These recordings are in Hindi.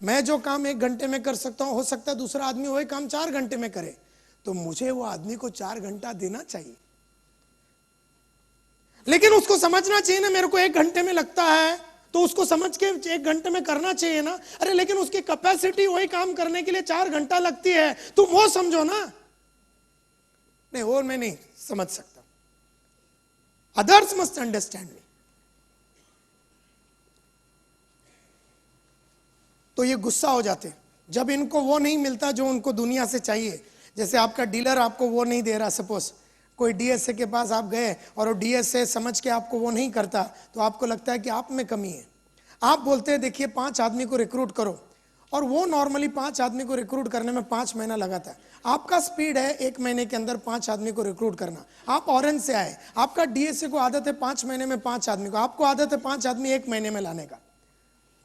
मैं जो काम 1 घंटे में कर सकता हूं, हो सकता है दूसरा आदमी वही काम 4 घंटे में करे, तो मुझे वो आदमी को 4 घंटा देना चाहिए। लेकिन उसको समझना चाहिए ना, मेरे को 1 घंटे में लगता है तो उसको समझ के 1 घंटे में करना चाहिए ना। अरे लेकिन उसकी कैपेसिटी वही काम करने के लिए 4 घंटा लगती है, तुम वो समझो ना। नहीं, वो मैं नहीं समझ सकता। Others must understand me. तो ये गुस्सा हो जाते जब इनको वो नहीं मिलता जो उनको दुनिया से चाहिए। जैसे आपका डीलर आपको वो नहीं दे रहा, सपोज कोई डीएसए के पास आप गए और वो डीएसए समझ के आपको वो नहीं करता, तो आपको लगता है कि आप में कमी है। आप बोलते हैं देखिए 5 आदमी को रिक्रूट करो, और वो नॉर्मली 5 आदमी को रिक्रूट करने में 5 महीना लगाता है। आपका स्पीड है 1 महीने के अंदर 5 आदमी को रिक्रूट करना। आप ऑरेंज से आए, आपका डीएसए को आदत है 5 महीने में 5 आदमी को, आपको आदत है 5 आदमी 1 महीने में लाने का।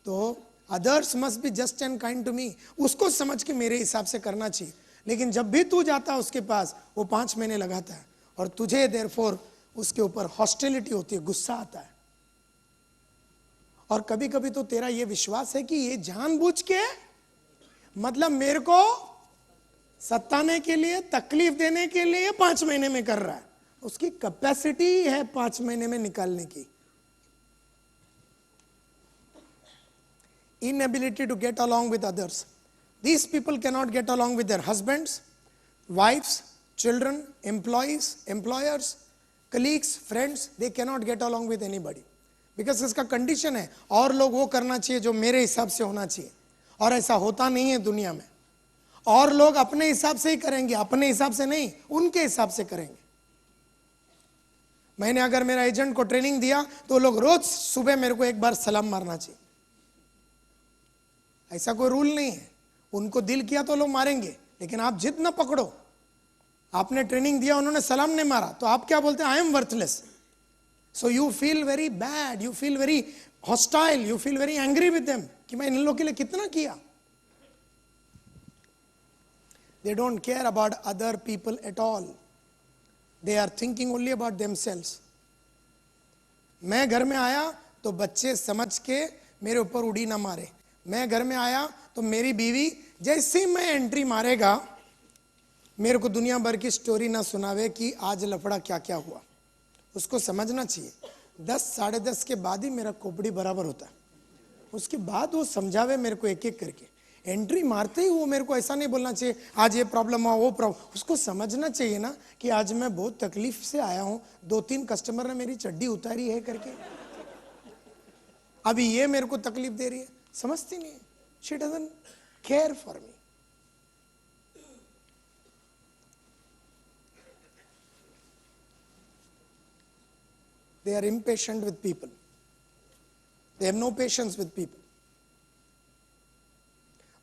तो others must be just and kind to me, उसको समझ के मेरे हिसाब से करना चाहिए। लेकिन जब भी तू जाता है उसके पास, वो 5 महीने लगाता है, और तुझे देयरफॉर उसके ऊपर हॉस्टिलिटी होती है, गुस्सा आता है। और कभी कभी तो तेरा ये विश्वास है कि ये जानबूझ के, मतलब मेरे को सताने के लिए, तकलीफ देने के लिए 5 महीने में कर रहा है। उसकी कैपेसिटी है 5 महीने में निकालने की। Inability to get along with others. These people cannot get along with their husbands, wives, children, employees, employers, colleagues, friends. They cannot get along with anybody. Because इसका कंडीशन है, और लोग वो करना चाहिए जो मेरे हिसाब से होना चाहिए, और ऐसा होता नहीं है दुनिया में। और लोग अपने हिसाब से ही करेंगे, अपने हिसाब से नहीं, उनके हिसाब से करेंगे। मैंने अगर मेरा एजेंट को ट्रेनिंग दिया तो लोग रोज सुबह मेरे को एक बार सलाम मारना चाहिए, ऐसा कोई रूल नहीं है। उनको दिल किया तो लोग मारेंगे, लेकिन आप जिद न पकड़ो। आपने ट्रेनिंग दिया, उन्होंने सलाम नहीं मारा, तो आप क्या बोलते हैं? I am worthless. So you feel very bad, you feel very hostile, you feel very angry with them कि मैं इन लोगों के लिए कितना किया। They don't care about other people at all, they are thinking only about themselves. मैं घर में आया तो बच्चे समझ के मेरे ऊपर उड़ी ना मारे। मैं घर में आया तो मेरी बीवी जैसे ही मैं एंट्री मारेगा, मेरे को दुनिया भर की स्टोरी ना सुनावे कि आज लफड़ा क्या क्या हुआ। उसको समझना चाहिए 10 साढ़े 10 के बाद ही मेरा खोपड़ी बराबर होता है। उसके बाद वो समझावे मेरे को एक एक करके। एंट्री मारते ही वो मेरे को ऐसा नहीं बोलना चाहिए आज ये प्रॉब्लम हुआ, वो प्रॉब्लम। उसको समझना चाहिए ना कि आज मैं बहुत तकलीफ से आया हूँ, 2-3 कस्टमर ने मेरी चड्डी उतारी है करके, अभी ये मेरे को तकलीफ दे रही है। समझती नहीं, she doesn't care for me. They are impatient with people. They have no patience with people.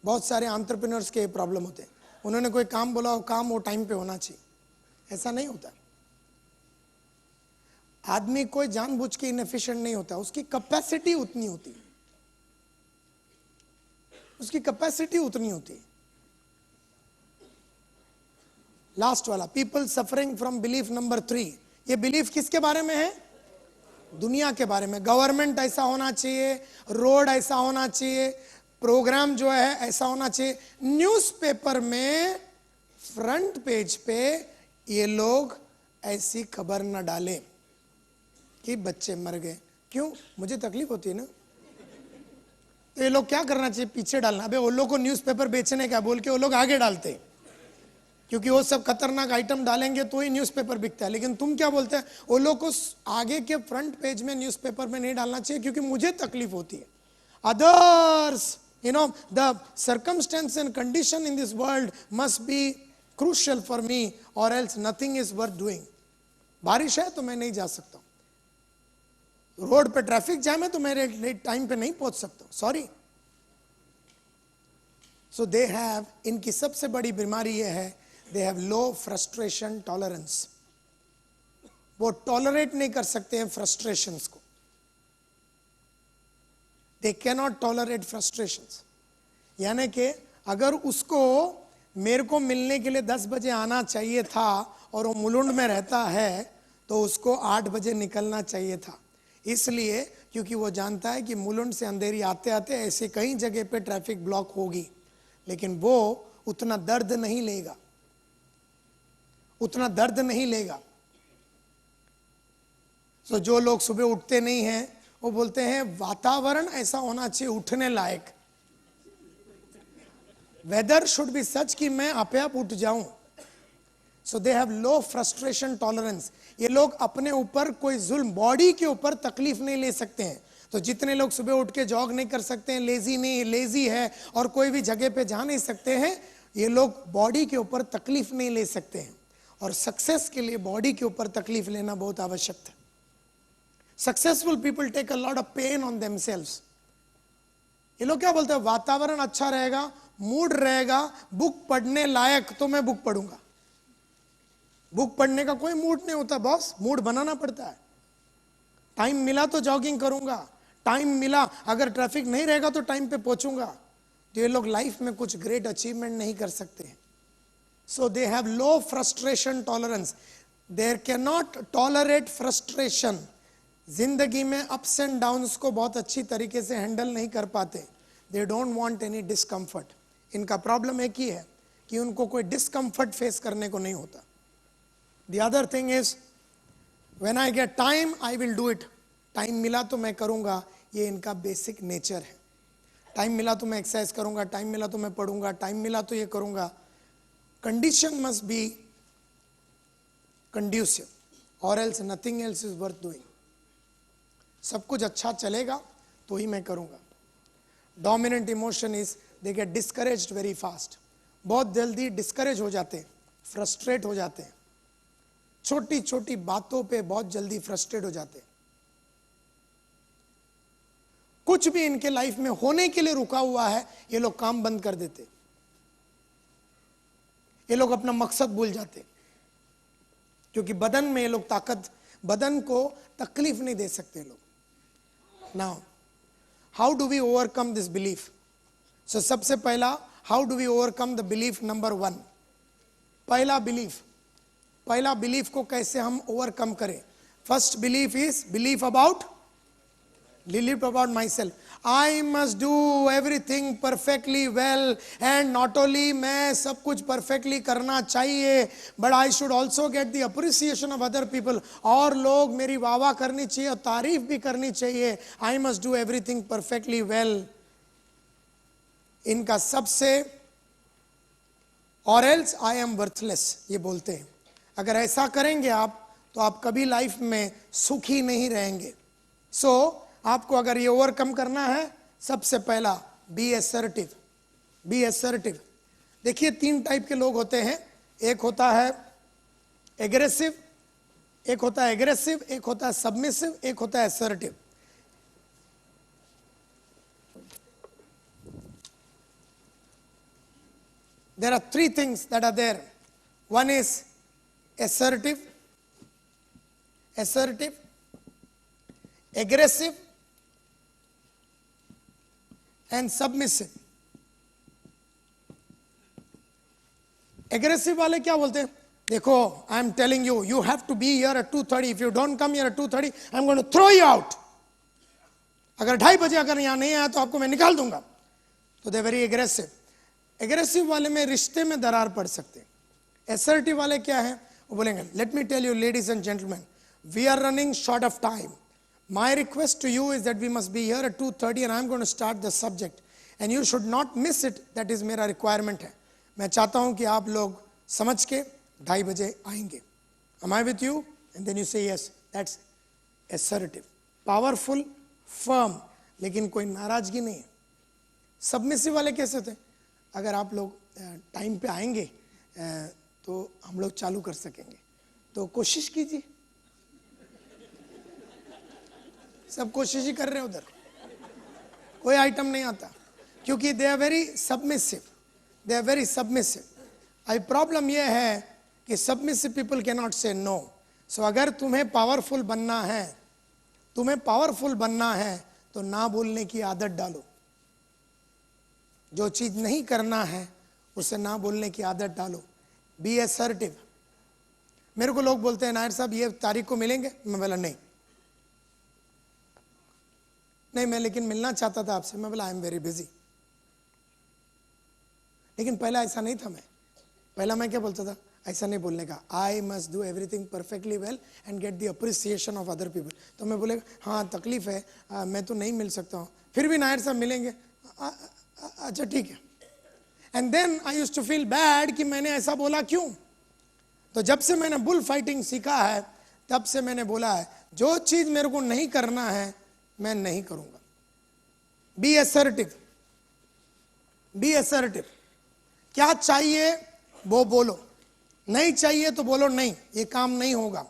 बहुत सारे एंटरप्रेन्योर्स के प्रॉब्लम होते हैं। उन्होंने कोई काम बोला, वो काम वो टाइम पे होना चाहिए, ऐसा नहीं होता। आदमी कोई जानबूझ के इनएफिशिएंट नहीं होता, उसकी कैपेसिटी उतनी होती है, उसकी कैपेसिटी उतनी होती है। लास्ट वाला, people suffering from belief number 3। ये बिलीफ किसके बारे में है? दुनिया के बारे में। गवर्नमेंट ऐसा होना चाहिए, रोड ऐसा होना चाहिए, प्रोग्राम जो है ऐसा होना चाहिए। न्यूज़पेपर में फ्रंट पेज पे ये लोग ऐसी खबर न डालें कि बच्चे मर गए। क्यों? मुझे तकलीफ होती है ना। तो ये लोग क्या करना चाहिए? पीछे डालना। अबे वो लोग को न्यूज़पेपर बेचने का बोल के वो लोग आगे डालते हैं, क्योंकि वो सब खतरनाक आइटम डालेंगे तो ही न्यूज़पेपर बिकता है। लेकिन तुम क्या बोलते हैं? वो लोग को आगे के फ्रंट पेज में न्यूज़पेपर में नहीं डालना चाहिए क्योंकि मुझे तकलीफ होती है। Others, you know, the circumstance and condition in this world must be crucial for me or else nothing is worth doing. बारिश है तो मैं नहीं जा सकता, रोड पे ट्रैफिक जाम है तो मैं टाइम पे नहीं पहुंच सकता, सॉरी। सो दे हैव, इनकी सबसे बड़ी बीमारी ये है, दे हैव लो फ्रस्ट्रेशन टॉलरेंस। वो टॉलरेट नहीं कर सकते हैं फ्रस्ट्रेशंस को। They cannot tolerate frustrations. यानी कि अगर उसको मेरे को मिलने के लिए 10 बजे आना चाहिए था और वो मुलुंड में रहता है तो उसको 8 बजे निकलना चाहिए था। इसलिए क्योंकि वो जानता है कि मुलुंड से अंधेरी आते आते ऐसे कई जगह पे ट्रैफिक ब्लॉक होगी, लेकिन वो उतना दर्द नहीं लेगा, उतना दर्द नहीं लेगा। तो जो लोग सुबह उठते नहीं हैं वो बोलते हैं वातावरण ऐसा होना चाहिए उठने लायक, वेदर शुड बी सच कि मैं आपे आप उठ जाऊं। So they have low frustration tolerance. ये लोग अपने ऊपर कोई जुल्म, बॉडी के ऊपर तकलीफ नहीं ले सकते हैं। तो जितने लोग सुबह उठ के जॉग नहीं कर सकते हैं, लेजी है और कोई भी जगह पे जा नहीं सकते हैं, ये लोग बॉडी के ऊपर तकलीफ नहीं ले सकते हैं। और सक्सेस के लिए बॉडी के ऊपर तकलीफ लेना बहुत आवश्यक है। Successful people take a lot of pain on themselves. ये लोग क्या बोलते हैं, वातावरण अच्छा रहेगा, मूड रहेगा, बुक पढ़ने लायक तो मैं बुक पढ़ूंगा। बुक पढ़ने का कोई मूड नहीं होता बॉस, मूड बनाना पड़ता है। टाइम मिला तो जॉगिंग करूंगा, टाइम मिला, अगर ट्रैफिक नहीं रहेगा तो टाइम पे पहुंचूंगा। तो ये लोग लाइफ में कुछ ग्रेट अचीवमेंट नहीं कर सकते हैं। So they have low frustration tolerance, there can not tolerate frustration. जिंदगी में अप्स एंड डाउन्स को बहुत अच्छी तरीके से हैंडल नहीं कर पाते। They don't want any discomfort. इनका प्रॉब्लम एक ही है कि उनको कोई डिस्कम्फर्ट फेस करने को नहीं होता। The other thing is, when I get time, I will do it. Time मिला तो मैं करूंगा, ये इनका बेसिक नेचर है। टाइम मिला तो मैं एक्सरसाइज करूंगा, टाइम मिला तो मैं पढ़ूंगा, टाइम मिला तो ये करूंगा। कंडीशन मस्ट बी कंड्यूसिव और else nothing else is worth doing. सब कुछ अच्छा चलेगा तो ही मैं करूंगा। Dominant emotion is they get discouraged very fast. बहुत जल्दी डिस्करेज हो जाते हैं, फ्रस्ट्रेट हो जाते हैं, छोटी छोटी बातों पे बहुत जल्दी फ्रस्ट्रेट हो जाते हैं। कुछ भी इनके लाइफ में होने के लिए रुका हुआ है, ये लोग काम बंद कर देते, ये लोग अपना मकसद भूल जाते, क्योंकि बदन में ये लोग ताकत, बदन को तकलीफ नहीं दे सकते लोग। Now how do we overcome this belief? So सबसे पहला, how do we overcome the belief number 1? पहला बिलीफ को कैसे हम ओवरकम करें? First belief is belief about myself. I must do everything perfectly well, and not only मैं सब कुछ परफेक्टली करना चाहिए, but I should also get the appreciation of other people. और लोग मेरी वाह करनी चाहिए और तारीफ भी करनी चाहिए। आई must do everything perfectly well. इनका सबसे, और एल्स आई एम वर्थलेस, ये बोलते हैं। अगर ऐसा करेंगे आप तो आप कभी लाइफ में सुखी नहीं रहेंगे। सो आपको अगर ये ओवरकम करना है, सबसे पहला बी एसर्टिव। देखिए 3 टाइप के लोग होते हैं। एक होता है एग्रेसिव, एक होता है सबमिसिव, एक होता है assertive. There are 3 things that are there. One is assertive, aggressive and submissive. Aggressive वाले क्या बोलते हैं? देखो, I am telling you, you have to be here at 2:30. If you don't come here at 2:30, I am going to throw you out. अगर 2:30 बजे अगर यहाँ नहीं आया तो आपको मैं निकाल दूंगा। तो they are very aggressive. Aggressive वाले में रिश्ते में दरार पड़ सकते हैं। असर्टिव वाले क्या है? वो बोलेंगे, let me tell you ladies and gentleman, we are running short of time. My request to you is that we must be here at 2:30 and I am going to start the subject and you should not miss it. That is मेरा रिक्वायरमेंट है। मैं चाहता हूं कि आप लोग समझ के 2:30 बजे आएंगे। Am I with you? And then you say yes, that's assertive, powerful, firm, लेकिन कोई नाराजगी नहीं है। सबमिसिव वाले कैसे होते हैं? अगर आप लोग टाइम पे आएंगे तो हम लोग चालू कर सकेंगे, तो कोशिश कीजिए। सब कोशिश ही कर रहे हैं उधर, कोई आइटम नहीं आता, क्योंकि they are very submissive. I problem यह है कि submissive people can not say no. So अगर तुम्हें पावरफुल बनना है तो ना बोलने की आदत डालो। जो चीज नहीं करना है उसे ना बोलने की आदत डालो। Be assertive. मेरे को लोग बोलते हैं, नायर साहब ये तारीख को मिलेंगे? मैं बोला नहीं, नहीं मैं लेकिन मिलना चाहता था आपसे। मैं बोला आई एम वेरी बिजी। लेकिन पहला ऐसा नहीं था। पहला मैं क्या बोलता था, ऐसा नहीं बोलने का, आई must do everything perfectly well and gate the appreciation of other people. तो मैं बोलेगा हाँ तकलीफ है, मैं तो नहीं मिल सकता हूँ, फिर भी नायर साहब मिलेंगे, अच्छा ठीक है। And then I used to feel bad कि मैंने ऐसा बोला क्यों। तो जब से मैंने बुल फाइटिंग सीखा है तब से मैंने बोला है जो चीज मेरे को नहीं करना है मैं नहीं करूंगा। Be assertive, be assertive. क्या चाहिए वो बोलो, नहीं चाहिए तो बोलो नहीं, ये काम नहीं होगा।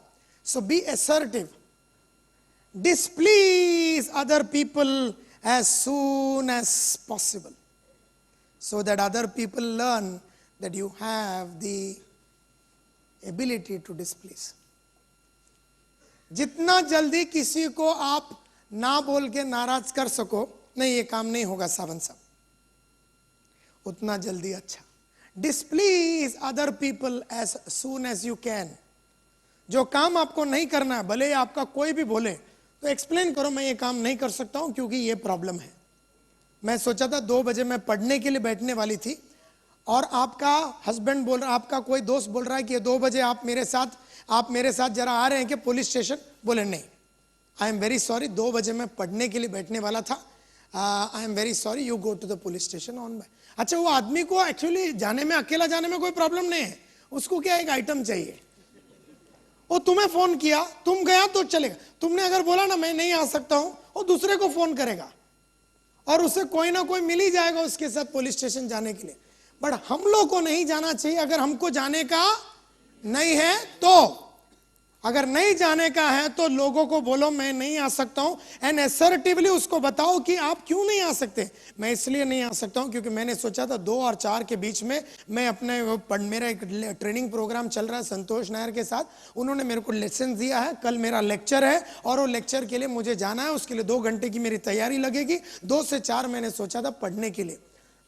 So be assertive, displease other people as soon as possible so that other people learn that you have the ability to displease. जितना जल्दी किसी को आप ना बोल के नाराज कर सको, नहीं ये काम नहीं होगा सावन साहब, उतना जल्दी अच्छा। Displease other people as soon as you can. जो काम आपको नहीं करना है, भले आपका कोई भी बोले तो एक्सप्लेन करो मैं ये काम नहीं कर सकता हूं क्योंकि ये प्रॉब्लम है। मैं सोचा था 2 बजे मैं पढ़ने के लिए बैठने वाली थी और आपका हस्बैंड बोल रहा, आपका कोई दोस्त बोल रहा है कि 2 बजे आप मेरे साथ जरा आ रहे हैं कि पुलिस स्टेशन। बोले नहीं, आई एम वेरी सॉरी, 2 बजे मैं पढ़ने के लिए बैठने वाला था, I am very sorry, you go to the police station on by. अच्छा, वो आदमी को एक्चुअली जाने में, अकेला जाने में कोई प्रॉब्लम नहीं है, उसको क्या एक आइटम चाहिए। वो तुम्हें फोन किया, तुम गया तो चलेगा। तुमने अगर बोला ना मैं नहीं आ सकता हूं, वो दूसरे को फोन करेगा और उसे कोई ना कोई मिल ही जाएगा उसके साथ पुलिस स्टेशन जाने के लिए। बट हम लोग को नहीं जाना चाहिए। अगर हमको जाने का नहीं है तो, अगर नहीं जाने का है तो लोगों को बोलो मैं नहीं आ सकता हूं एंड असर्टिवली उसको बताओ कि आप क्यों नहीं आ सकते। मैं इसलिए नहीं आ सकता हूं क्योंकि मैंने सोचा था 2 और 4 के बीच में मैं मेरा एक ट्रेनिंग प्रोग्राम चल रहा है संतोष नायर के साथ, उन्होंने मेरे को लेसन दिया है, कल मेरा लेक्चर है और वो लेक्चर के लिए मुझे जाना है, उसके लिए 2 घंटे की मेरी तैयारी लगेगी। 2 से 4 मैंने सोचा था पढ़ने के लिए।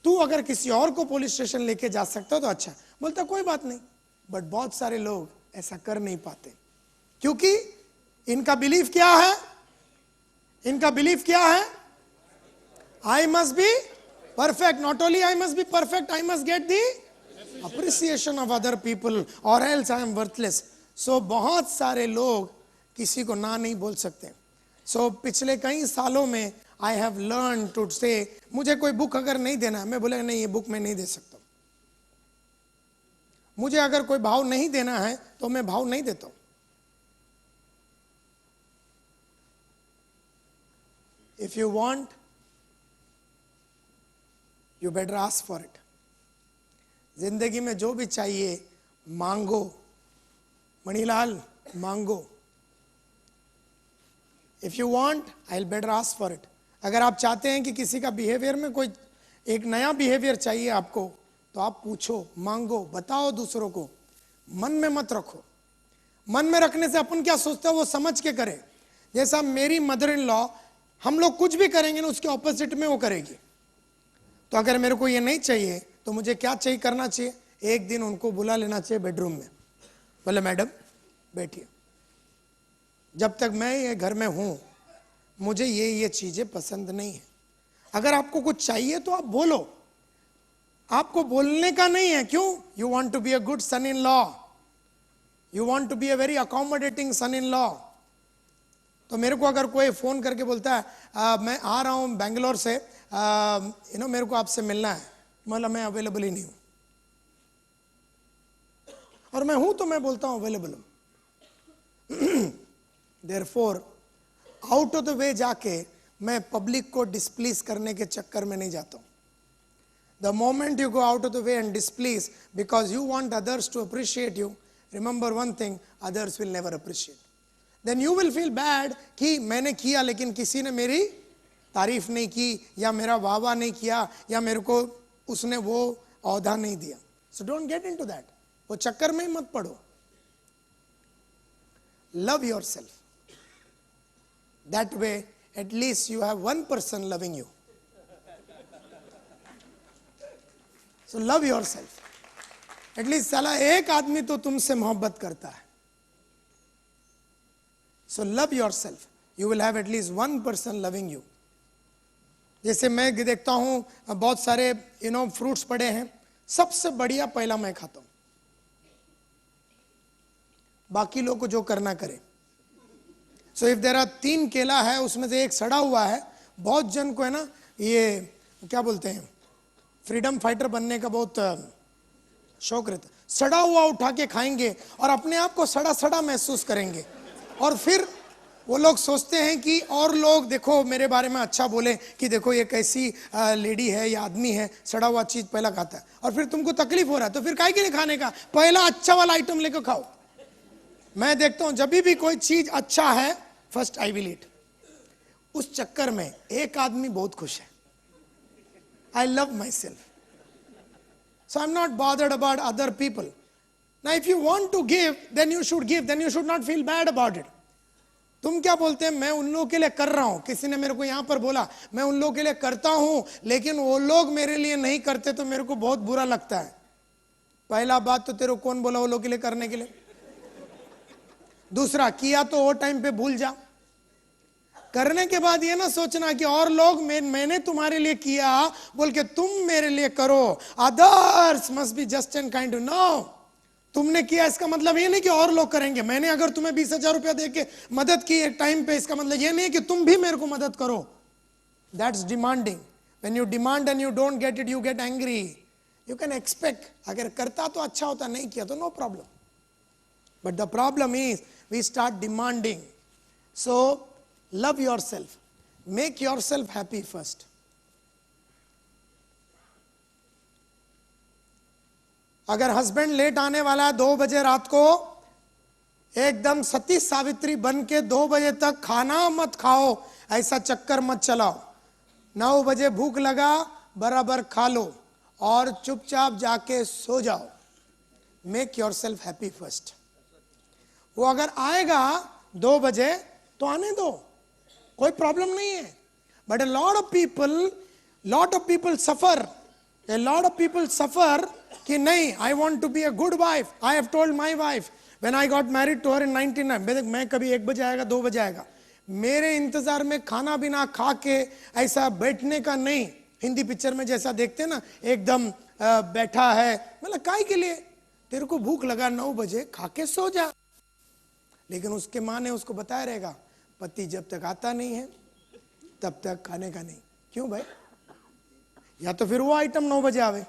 तू अगर किसी और को पुलिस स्टेशन लेके जा सकता तो अच्छा। बोलता कोई बात नहीं, बट बहुत सारे लोग ऐसा कर नहीं पाते क्योंकि इनका बिलीफ क्या है, इनका बिलीफ क्या है, I must be perfect, not only I must be perfect, I must get the appreciation of other people और एल्स आई एम वर्थलेस। सो बहुत सारे लोग किसी को ना नहीं बोल सकते। सो पिछले कई सालों में आई हैव लर्न टू से, मुझे कोई बुक अगर नहीं देना है, मैं बोले नहीं ये बुक मैं नहीं दे सकता। मुझे अगर कोई भाव नहीं देना है तो मैं भाव नहीं देता हूं। If you want, you better ask for it. जिंदगी में जो भी चाहिए मांगो, मणिलाल मांगो। If you want, I'll better ask for it. अगर आप चाहते हैं कि किसी का बिहेवियर में कोई एक नया बिहेवियर चाहिए आपको, तो आप पूछो, मांगो, बताओ दूसरों को, मन में मत रखो। मन में रखने से अपन क्या सोचते हैं वो समझ के करें। जैसा मेरी मदर इन लॉ, हम लोग कुछ भी करेंगे ना उसके ऑपोजिट में वो करेगी। तो अगर मेरे को ये नहीं चाहिए तो मुझे क्या चाहिए करना चाहिए, एक दिन उनको बुला लेना चाहिए बेडरूम में, बोले मैडम बैठिए, जब तक मैं ये घर में हूं मुझे ये चीजें पसंद नहीं है। अगर आपको कुछ चाहिए तो आप बोलो, आपको बोलने का नहीं है। क्यों? You want to be a good son in law, you want to be a very accommodating son in law. तो मेरे को अगर कोई फोन करके बोलता है मैं आ रहा हूं बेंगलोर से, मेरे को आपसे मिलना है, मतलब मैं अवेलेबल ही नहीं हूं, और मैं हूं तो मैं बोलता हूं अवेलेबल हूं। देयरफॉर आउट ऑफ द वे जाके मैं पब्लिक को डिस्प्लीज करने के चक्कर में नहीं जाता हूं। The moment you go out of the way and displease because you want others to appreciate you, remember one thing, others will never appreciate. Then you will feel bad कि मैंने किया लेकिन किसी ने मेरी तारीफ नहीं की या मेरा वाह नहीं किया या मेरे को उसने वो औहदा नहीं दिया। So don't get into that, वो चक्कर में ही मत पड़ो। Love yourself. That way at least you have one person loving you. So love yourself. At least साला एक आदमी तो तुमसे मोहब्बत करता है। So love yourself. You will have at least one person loving you. जैसे मैं देखता हूं बहुत सारे फ्रूट्स पड़े हैं, सबसे बढ़िया पहला मैं खाता हूं, बाकी लोग को जो करना करे। सो इफ देयर आर 3 केला है, उसमें से एक सड़ा हुआ है, बहुत जन को है ना ये क्या बोलते हैं, फ्रीडम फाइटर बनने का बहुत शौक रहता है, सड़ा हुआ उठा के खाएंगे और अपने आप को सड़ा सड़ा महसूस करेंगे, और फिर वो लोग सोचते हैं कि और लोग देखो मेरे बारे में अच्छा बोले कि देखो ये कैसी लेडी है या आदमी है, सड़ा हुआ चीज पहला खाता है, और फिर तुमको तकलीफ हो रहा है, तो फिर काहे के लिए खाने का, पहला अच्छा वाला आइटम लेकर खाओ। मैं देखता हूं जब भी कोई चीज अच्छा है, फर्स्ट आई विल ईट। उस चक्कर में एक आदमी बहुत खुश है, I love my self, so I am not bothered about other people. Now if you want to give, then you should give, then you should not feel bad about it. तुम क्या बोलते हैं, मैं उन लोगों के लिए कर रहा हूं, किसी ने मेरे को यहां पर बोला मैं उन लोगों के लिए करता हूं, लेकिन वो लोग मेरे लिए नहीं करते तो मेरे को बहुत बुरा लगता है। पहला बात तो तेरे को कौन बोला वो लोग के लिए करने के लिए? दूसरा, किया तो वो टाइम पे भूल जा, करने के बाद ये ना सोचना कि और लोग मैंने तुम्हारे लिए किया बोल के तुम मेरे लिए करो। Others must be just and kind to no, तुमने किया इसका मतलब ये नहीं कि और लोग करेंगे। मैंने अगर तुम्हें 20,000 रुपया देके मदद की एक टाइम पे, इसका मतलब ये नहीं कि तुम भी मेरे को मदद करो। That's demanding. When you demand and you don't get it, you get angry. You can expect, अगर करता तो अच्छा होता, नहीं किया तो no problem. But the problem is we start demanding. So love yourself, make yourself happy first. अगर हस्बैंड लेट आने वाला है 2 बजे रात को, एकदम सती सावित्री बन के 2 बजे तक खाना मत खाओ, ऐसा चक्कर मत चलाओ। 9 बजे भूख लगा, बराबर खा लो और चुपचाप जाके सो जाओ। Make yourself happy first. वो अगर आएगा 2 बजे तो आने दो, कोई प्रॉब्लम नहीं है। But a lot of people suffer, a lot of people suffer कि नहीं, I want to be a good wife. I have told my wife when I got married to her in 99, मैं कभी 1 बजे आएगा 2 बजे आएगा, मेरे इंतजार में खाना भी ना खा के ऐसा बैठने का नहीं। हिंदी पिक्चर में जैसा देखते हैं ना, एकदम बैठा है, मतलब काहे के लिए, तेरे को भूख लगा 9 बजे खा के सो जा। लेकिन उसके माँ ने उसको बताया रहेगा, पति जब तक आता नहीं है तब तक खाने का नहीं। क्यों भाई? या तो फिर वो आइटम 9 बजे आवे,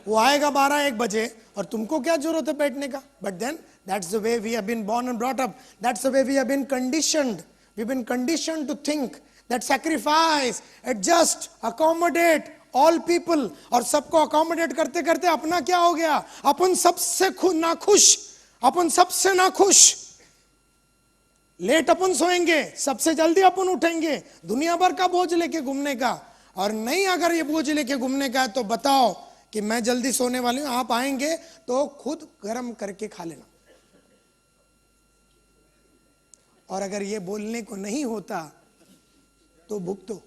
वो आएगा 12-1 बजे, और तुमको क्या जरूरत है बैठने का? But then that's the way we have been born and brought up, that's the way we have been conditioned. We've been conditioned to think that sacrifice, adjust, accommodate all people, और सबको accommodate करते करते अपना क्या हो गया, अपन सबसे नाखुश, अपन सबसे नाखुश। लेट अपन सोएंगे, सबसे जल्दी अपन उठेंगे, दुनिया भर का बोझ लेके घूमने का। और नहीं, अगर ये बोझ लेके घूमने का है तो बताओ कि मैं जल्दी सोने वाली हूं, आप आएंगे तो खुद गर्म करके खा लेना। और अगर ये बोलने को नहीं होता तो भुगतो।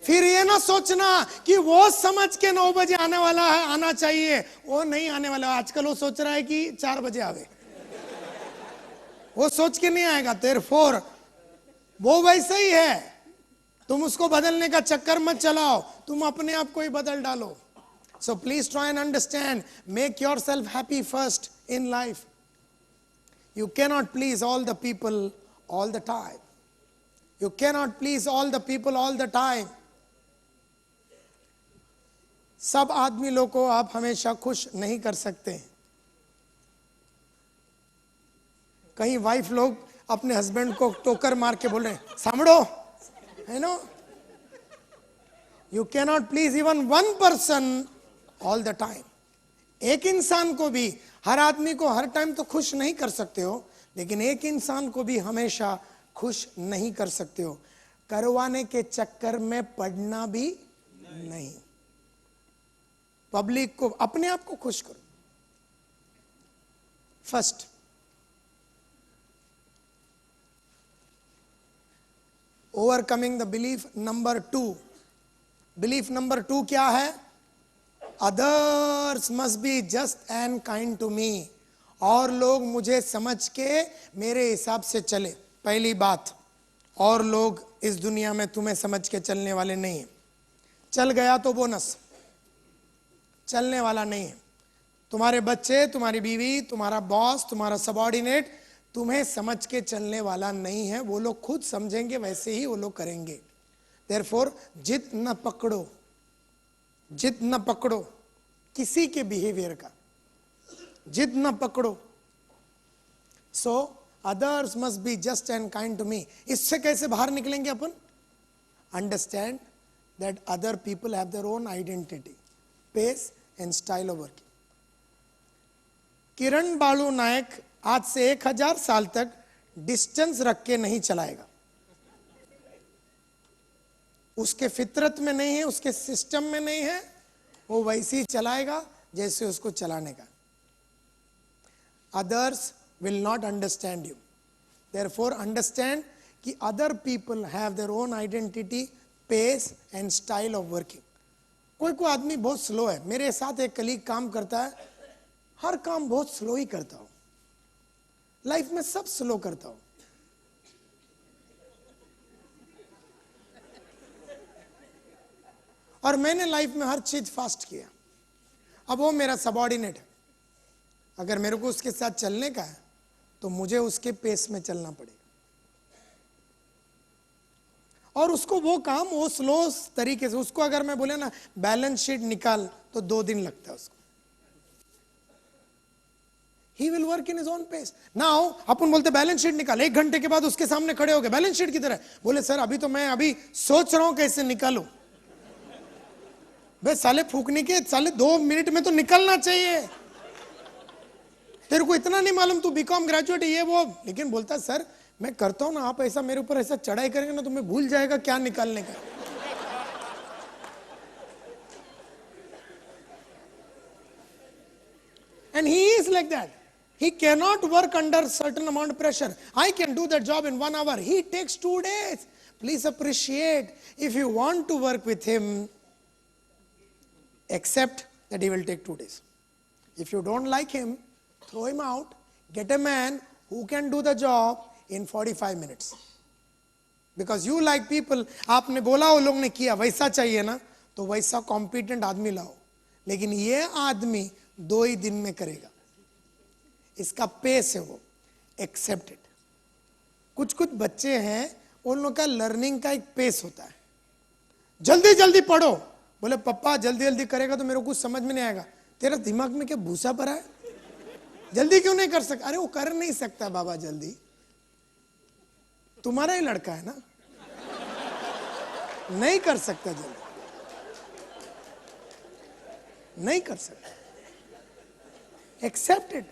फिर ये ना सोचना कि वो समझ के 9 बजे आने वाला है, आना चाहिए, वो नहीं आने वाला। आजकल वो सोच रहा है कि 4 बजे आवे, वो सोच के नहीं आएगा। therefore वो वैसे ही है, तुम उसको बदलने का चक्कर मत चलाओ, तुम अपने आप को ही बदल डालो। So please try and understand, make yourself happy first in life. You cannot please all the people all the time. You cannot please all the people all the time. सब आदमी लोग को आप हमेशा खुश नहीं कर सकते। कहीं वाइफ लोग अपने हस्बैंड को टोकर मार के बोल रहे हैं, सामड़ो, है no, you can not please even 1 person all the time. एक इंसान को भी, हर आदमी को हर टाइम तो खुश नहीं कर सकते हो, लेकिन एक इंसान को भी हमेशा खुश नहीं कर सकते हो। करवाने के चक्कर में पड़ना भी नहीं। पब्लिक को, अपने आप को खुश करो first. Overcoming the belief number 2। Belief number 2 क्या है? Others must be just and kind to me. और लोग मुझे समझ के मेरे हिसाब से चले। पहली बात, और लोग इस दुनिया में तुम्हें समझ के चलने वाले नहीं है। चल गया तो बोनस, चलने वाला नहीं है। तुम्हारे बच्चे, तुम्हारी बीवी, तुम्हारा बॉस, तुम्हारा सबऑर्डिनेट तुम्हें समझ के चलने वाला नहीं है। वो लोग खुद समझेंगे, वैसे ही वो लोग करेंगे। देयरफॉर जिद न पकड़ो, जिद न पकड़ो किसी के बिहेवियर का, जिद न पकड़ो। So others must be just and kind to me. इससे कैसे बाहर निकलेंगे अपन? Understand that other people have their own identity, pace and style of working. Kiran Balu Nayak आज से 1000 साल तक डिस्टेंस रख के नहीं चलाएगा। उसके फितरत में नहीं है, उसके सिस्टम में नहीं है। वो वैसे ही चलाएगा जैसे उसको चलाने का। Others will not understand you, therefore understand कि other people have their own identity, pace and style of working. कोई कोई आदमी बहुत स्लो है। मेरे साथ एक कलीग काम करता है, हर काम बहुत स्लो ही करता हूं, लाइफ में सब स्लो करता हूं। और मैंने लाइफ में हर चीज फास्ट किया। अब वो मेरा सबऑर्डिनेट है, अगर मेरे को उसके साथ चलने का है तो मुझे उसके पेस में चलना पड़ेगा। और उसको वो काम वो स्लो तरीके से, उसको अगर मैं बोले ना बैलेंस शीट निकाल तो 2 दिन लगता है उसको। He will work in his own pace. Now अपन बोलते बैलेंस शीट निकाल, 1 घंटे के बाद उसके सामने खड़े हो गए, बैलेंस शीट किधर है? बोले सर अभी तो मैं अभी सोच रहा हूं कैसे निकालूं। बे साले फूकने के साले 2 मिनट में तो निकलना चाहिए। तेरे को इतना नहीं मालूम, तू बीकॉम ग्रेजुएट है ये वो। लेकिन बोलता सर मैं करता हूं ना, आप ऐसा मेरे ऊपर ऐसा चढ़ाई करेंगे ना तो मैं भूल जाएगा क्या निकालने का। And he is like that. He cannot work under certain amount of pressure. I can do that job in 1 hour. He takes 2 days. Please appreciate. If you want to work with him, accept that he will take 2 days. If you don't like him, throw him out. Get a man who can do the job in 45 minutes. Because you like people, आपने बोला वो लोग ने किया, वैसा चाहिए ना, तो वैसा कॉम्पिटेंट आदमी लाओ। लेकिन ये आदमी 2 ही दिन में करेगा, इसका पेस है वो एक्सेप्टेड। कुछ कुछ बच्चे हैं उन लोगों का लर्निंग का एक पेस होता है। जल्दी जल्दी पढ़ो, बोले पप्पा जल्दी जल्दी करेगा तो मेरे को कुछ समझ में नहीं आएगा। तेरा दिमाग में क्या भूसा भरा है? जल्दी क्यों नहीं कर सकता? अरे वो कर नहीं सकता बाबा जल्दी, तुम्हारा ही लड़का है ना, नहीं कर सकता जल्दी, नहीं कर सकता। Accepted.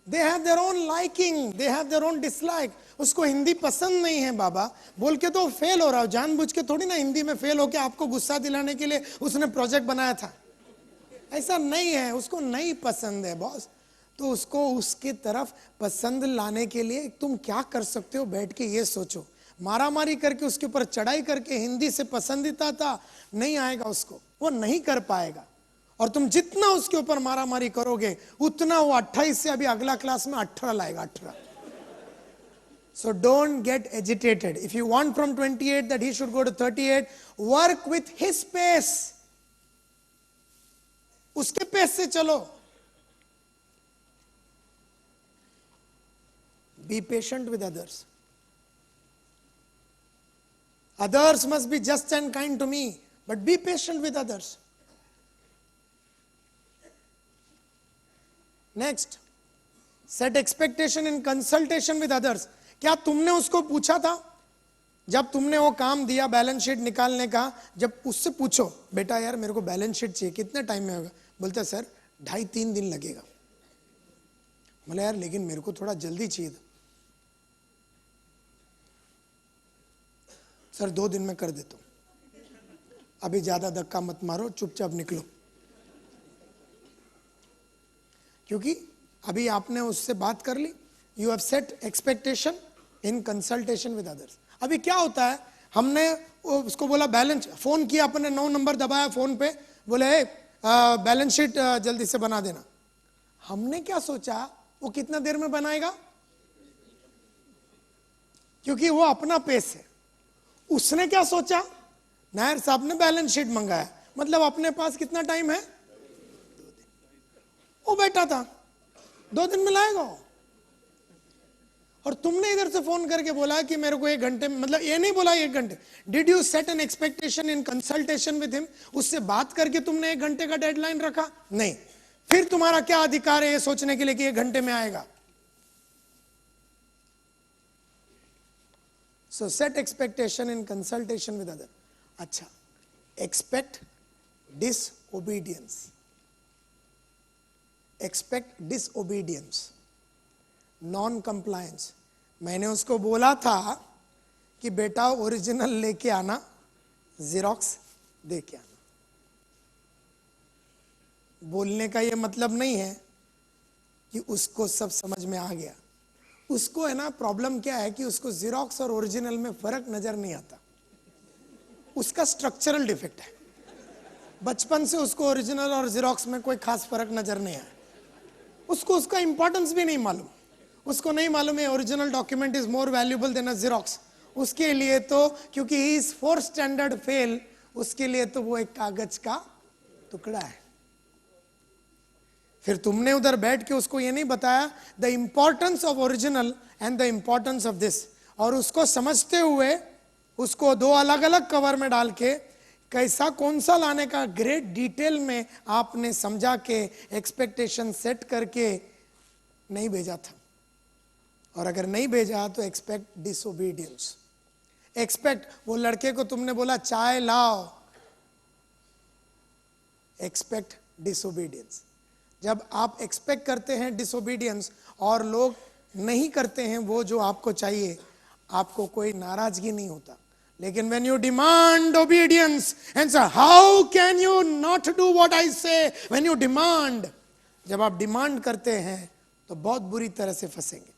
They have their own liking, they have their own dislike. उसको हिंदी पसंद नहीं है बाबा बोल के तो फेल हो रहा हो। जानबूझ के थोड़ी ना हिंदी में फेल होके आपको गुस्सा दिलाने के लिए उसने प्रोजेक्ट बनाया था, ऐसा नहीं है। उसको नहीं पसंद है बॉस, तो उसको उसके तरफ पसंद लाने के लिए तुम क्या कर सकते हो? बैठ के ये सोचो। मारामारी करके उसके ऊपर चढ़ाई करके हिंदी से पसंदीदा था नहीं आएगा उसको, वो नहीं कर पाएगा। और तुम जितना उसके ऊपर मारामारी करोगे उतना वो 28 से अभी अगला क्लास में 18 लाएगा, 18। So don't get agitated. If you want from 28 that he should go to 38, work with his pace. उसके पेस से चलो। Be patient with others. Others must be just and kind to me, but be patient with others. Next, set expectation in consultation with others. क्या तुमने उसको पूछा था जब तुमने वो काम दिया बैलेंस शीट निकालने का? जब उससे पूछो बेटा यार मेरे को बैलेंस शीट चाहिए, कितने टाइम में होगा? बोलता सर 2.5-3 दिन लगेगा। बोला यार लेकिन मेरे को थोड़ा जल्दी चाहिए था। सर 2 दिन में कर देता हूं। अभी ज्यादा धक्का मत मारो, चुपचाप निकलो, क्योंकि अभी आपने उससे बात कर ली। You have set expectation in consultation with others. अभी क्या होता है, हमने उसको बोला बैलेंस, फोन किया अपने 9 नंबर दबाया फोन पे, बोले बैलेंस शीट जल्दी से बना देना। हमने क्या सोचा वो कितना देर में बनाएगा? क्योंकि वो अपना पेस है। उसने क्या सोचा, नायर साहब ने बैलेंस शीट मंगाया, मतलब अपने पास कितना टाइम है, 2 दिन। वो बैठा था, 2 दिन में लाएगा वो। और तुमने इधर से फोन करके बोला कि मेरे को 1 घंटे, मतलब ये नहीं बोला 1 घंटे, did you set an expectation in consultation with him? उससे बात करके तुमने 1 घंटे का डेडलाइन रखा? नहीं। फिर तुम्हारा क्या अधिकार है ये सोचने के लिए कि 1 घंटे में आएगा? So set expectation in consultation with other. अच्छा, expect disobedience, expect disobedience, non compliance. मैंने उसको बोला था कि बेटा ओरिजिनल लेके आना, जेरोक्स दे के आना। बोलने का ये मतलब नहीं है कि उसको सब समझ में आ गया। उसको है ना, प्रॉब्लम क्या है कि उसको जेरोक्स और ओरिजिनल में फर्क नजर नहीं आता। उसका स्ट्रक्चरल डिफेक्ट है। बचपन से उसको ओरिजिनल और जेरोक्स में कोई खास फर्क नजर नहीं आया। उसको उसका इंपॉर्टेंस भी नहीं मालूम। उसको नहीं मालूम है original document is more valuable then a xerox. उसके लिए तो, क्योंकि he is 4th standard fail, उसके लिए तो वो एक कागज का टुकड़ा है। फिर तुमने उधर बैठ के उसको ये नहीं बताया the importance of original and the importance of this, और उसको समझते हुए उसको 2 अलग अलग कवर में डाल के कैसा कौन सा लाने का ग्रेट डिटेल में आपने समझा के एक्सपेक्टेशन सेट करके नहीं भेजा था। और अगर नहीं भेजा तो एक्सपेक्ट डिसोबीडियंस। एक्सपेक्ट, वो लड़के को तुमने बोला चाय लाओ, एक्सपेक्ट डिसोबीडियंस। जब आप एक्सपेक्ट करते हैं डिसोबीडियंस और लोग नहीं करते हैं वो जो आपको चाहिए, आपको कोई नाराजगी नहीं होता। लेकिन when you demand obedience and say how can you not do what I say, when you demand, जब आप डिमांड करते हैं तो बहुत बुरी तरह से फंसेंगे।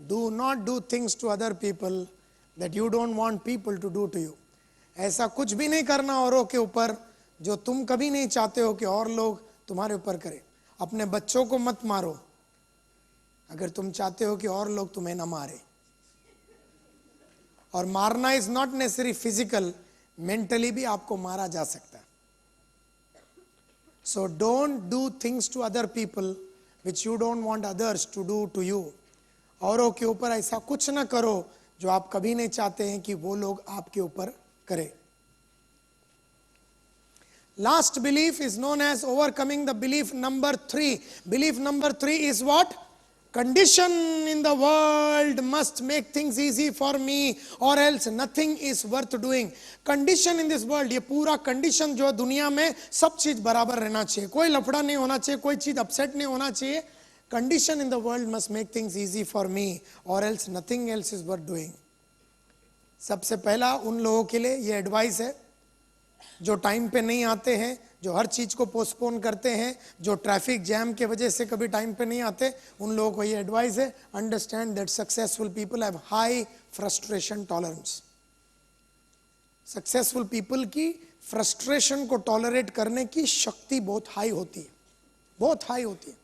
Do not do things to other people that you don't want people to do to you. ऐसा कुछ भी नहीं करना औरों के ऊपर जो तुम कभी नहीं चाहते हो कि और लोग तुम्हारे ऊपर करें। अपने बच्चों को मत मारो अगर तुम चाहते हो कि और लोग तुम्हें ना मारे। और मारना is not necessary physical, mentally भी आपको मारा जा सकता है। So don't do things to other people which you don't want others to do to you. औरों के ऊपर ऐसा कुछ ना करो जो आप कभी नहीं चाहते हैं कि वो लोग आपके ऊपर करें। Last belief is known as overcoming the belief number 3. Belief number 3 is what? Condition in the world must make things easy for me or else nothing is worth doing. Condition in this world, ये पूरा condition जो दुनिया में सब चीज बराबर रहना चाहिए, कोई लफड़ा नहीं होना चाहिए, कोई चीज अपसेट नहीं होना चाहिए। Condition in the world must make things easy for me or else nothing else is worth doing. सबसे पहला उन लोगों के लिए ये एडवाइस है जो टाइम पे नहीं आते हैं, जो हर चीज को पोस्टपोन करते हैं, जो ट्रैफिक जैम के वजह से कभी टाइम पे नहीं आते, उन लोगों को ये एडवाइस है, understand that successful people have high frustration tolerance. Successful people की फ्रस्ट्रेशन को टॉलरेट करने की शक्ति बहुत हाई होती है, बहुत हाई होती है।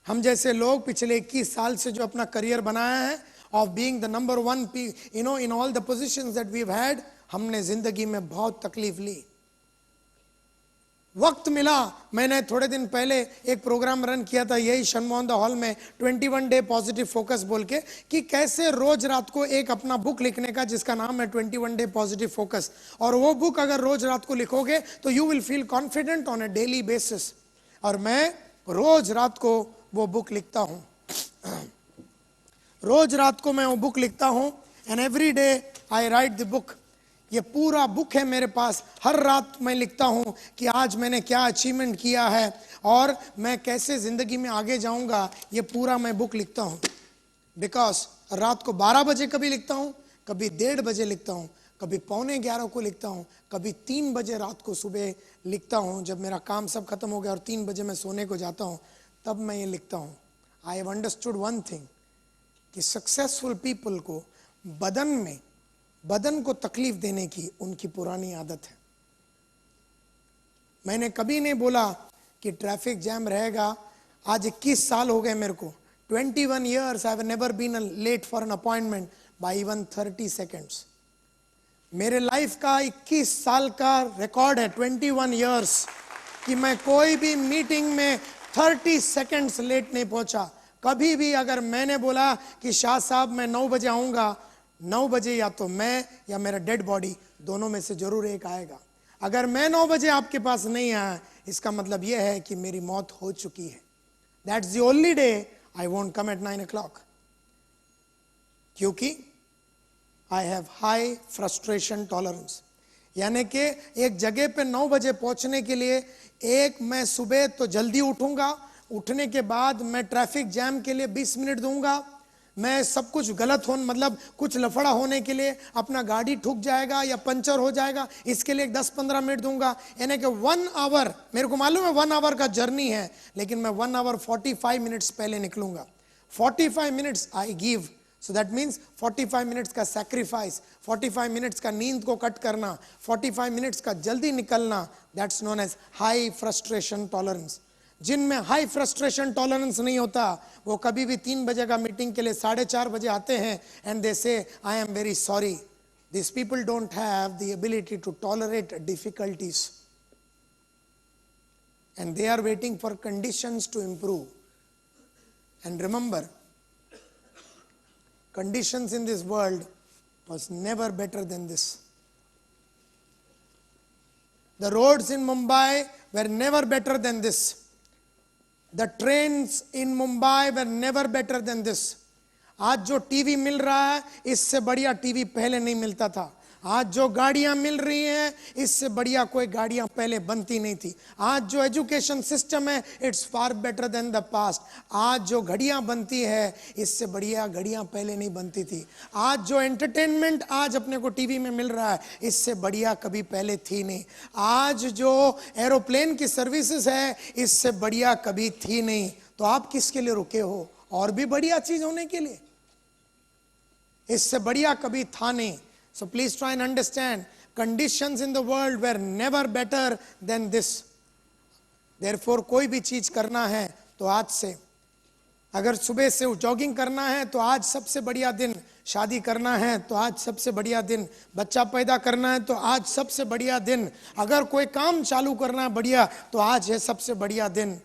हम जैसे लोग पिछले 21 साल से जो अपना करियर बनाया है of being the number 1 in all the positions that we have had, हमने जिंदगी में बहुत तकलीफ ली। वक्त मिला, मैंने थोड़े दिन पहले एक प्रोग्राम रन किया था यही शनमोहन द हॉल में, 21 डे पॉजिटिव फोकस बोल के, कि कैसे रोज रात को एक अपना बुक लिखने का जिसका नाम है 21 डे पॉजिटिव फोकस। और वो बुक अगर रोज रात को लिखोगे तो you will feel confident on a daily basis. और मैं रोज रात को वो बुक लिखता हूं, रोज रात को मैं वो बुक लिखता हूं, and every day I right the book. ये पूरा बुक है मेरे पास, हर रात मैं लिखता हूं कि आज मैंने क्या अचीवमेंट किया है और मैं कैसे जिंदगी में आगे जाऊंगा, ये पूरा मैं बुक लिखता हूं। बिकॉज रात को 12 बजे कभी लिखता हूं, कभी 1:30 बजे लिखता हूं, कभी 11:45 को लिखता हूं, कभी 3 बजे रात को सुबह लिखता हूं। जब मेरा काम सब खत्म हो गया और 3 बजे मैं सोने को जाता हूं तब मैं ये लिखता हूं। I have understood one thing कि सक्सेसफुल पीपल को बदन को तकलीफ देने की उनकी पुरानी आदत है। मैंने कभी नहीं बोला कि ट्रैफिक जैम रहेगा। आज 21 साल हो गए मेरे को, 21 years I have never been late for an appointment by even 30 seconds. मेरे लाइफ का 21 साल का रिकॉर्ड है, 21 years, कि मैं कोई भी मीटिंग में 30 seconds लेट नहीं पहुंचा. कभी भी अगर मैंने बोला कि शाह साहब मैं 9 बजे आऊंगा, 9 बजे या तो मैं या मेरा डेड बॉडी दोनों में से जरूर एक आएगा. अगर मैं 9 बजे आपके पास नहीं आया, इसका मतलब यह है कि मेरी मौत हो चुकी है. That's the only day I won't come at 9 o'clock. क्योंकि I have high frustration tolerance. यानी कि एक जगह पे 9 बजे पहुंचने के लिए एक मैं सुबह तो जल्दी उठूंगा, उठने के बाद मैं ट्रैफिक जैम के लिए 20 मिनट दूंगा, मैं सब कुछ गलत हो मतलब कुछ लफड़ा होने के लिए अपना गाड़ी ठुक जाएगा या पंचर हो जाएगा, इसके लिए 10-15 मिनट दूंगा. यानी कि 1 आवर, मेरे को मालूम है 1 आवर का जर्नी है, लेकिन मैं 1 आवर 45 मिनट्स पहले निकलूंगा. 45 minutes I give, so that means 45 minutes का सैक्रिफाइस, 45 मिनट्स का नींद को कट करना, 45 मिनट्स का जल्दी निकलना, that's known as high frustration tolerance. जिनमें हाई फ्रस्ट्रेशन टॉलरेंस नहीं होता, वो कभी भी 3 बजे का मीटिंग के लिए 4:30 बजे आते हैं and they say I am very sorry. This people don't have the ability to tolerate difficulties and they are waiting for conditions to improve. And remember, conditions in this world was never better than this. The roads in Mumbai were never better than this. The trains in Mumbai were never better than this. आज जो टीवी मिल रहा है, इससे बढ़िया टीवी पहले नहीं मिलता था. आज जो गाड़ियां मिल रही हैं, इससे बढ़िया कोई गाड़ियां पहले बनती नहीं थी. आज जो एजुकेशन सिस्टम है, it's far better than the past. आज जो घड़ियां बनती है, इससे बढ़िया घड़ियां पहले नहीं बनती थी. आज जो एंटरटेनमेंट आज अपने को टीवी में मिल रहा है, इससे बढ़िया कभी पहले थी नहीं. आज जो एरोप्लेन की सर्विसेज है, इससे बढ़िया कभी थी नहीं. तो आप किसके लिए रुके हो? और भी बढ़िया चीज होने के लिए. इससे बढ़िया कभी था नहीं. So please try and understand, conditions in the world were never better than this. Therefore कोई भी चीज करना है तो आज से, अगर सुबह से जॉगिंग करना है तो आज सबसे बढ़िया दिन, शादी करना है तो आज सबसे बढ़िया दिन, बच्चा पैदा करना है तो आज सबसे बढ़िया दिन, अगर कोई काम चालू करना है बढ़िया तो आज है सबसे बढ़िया दिन.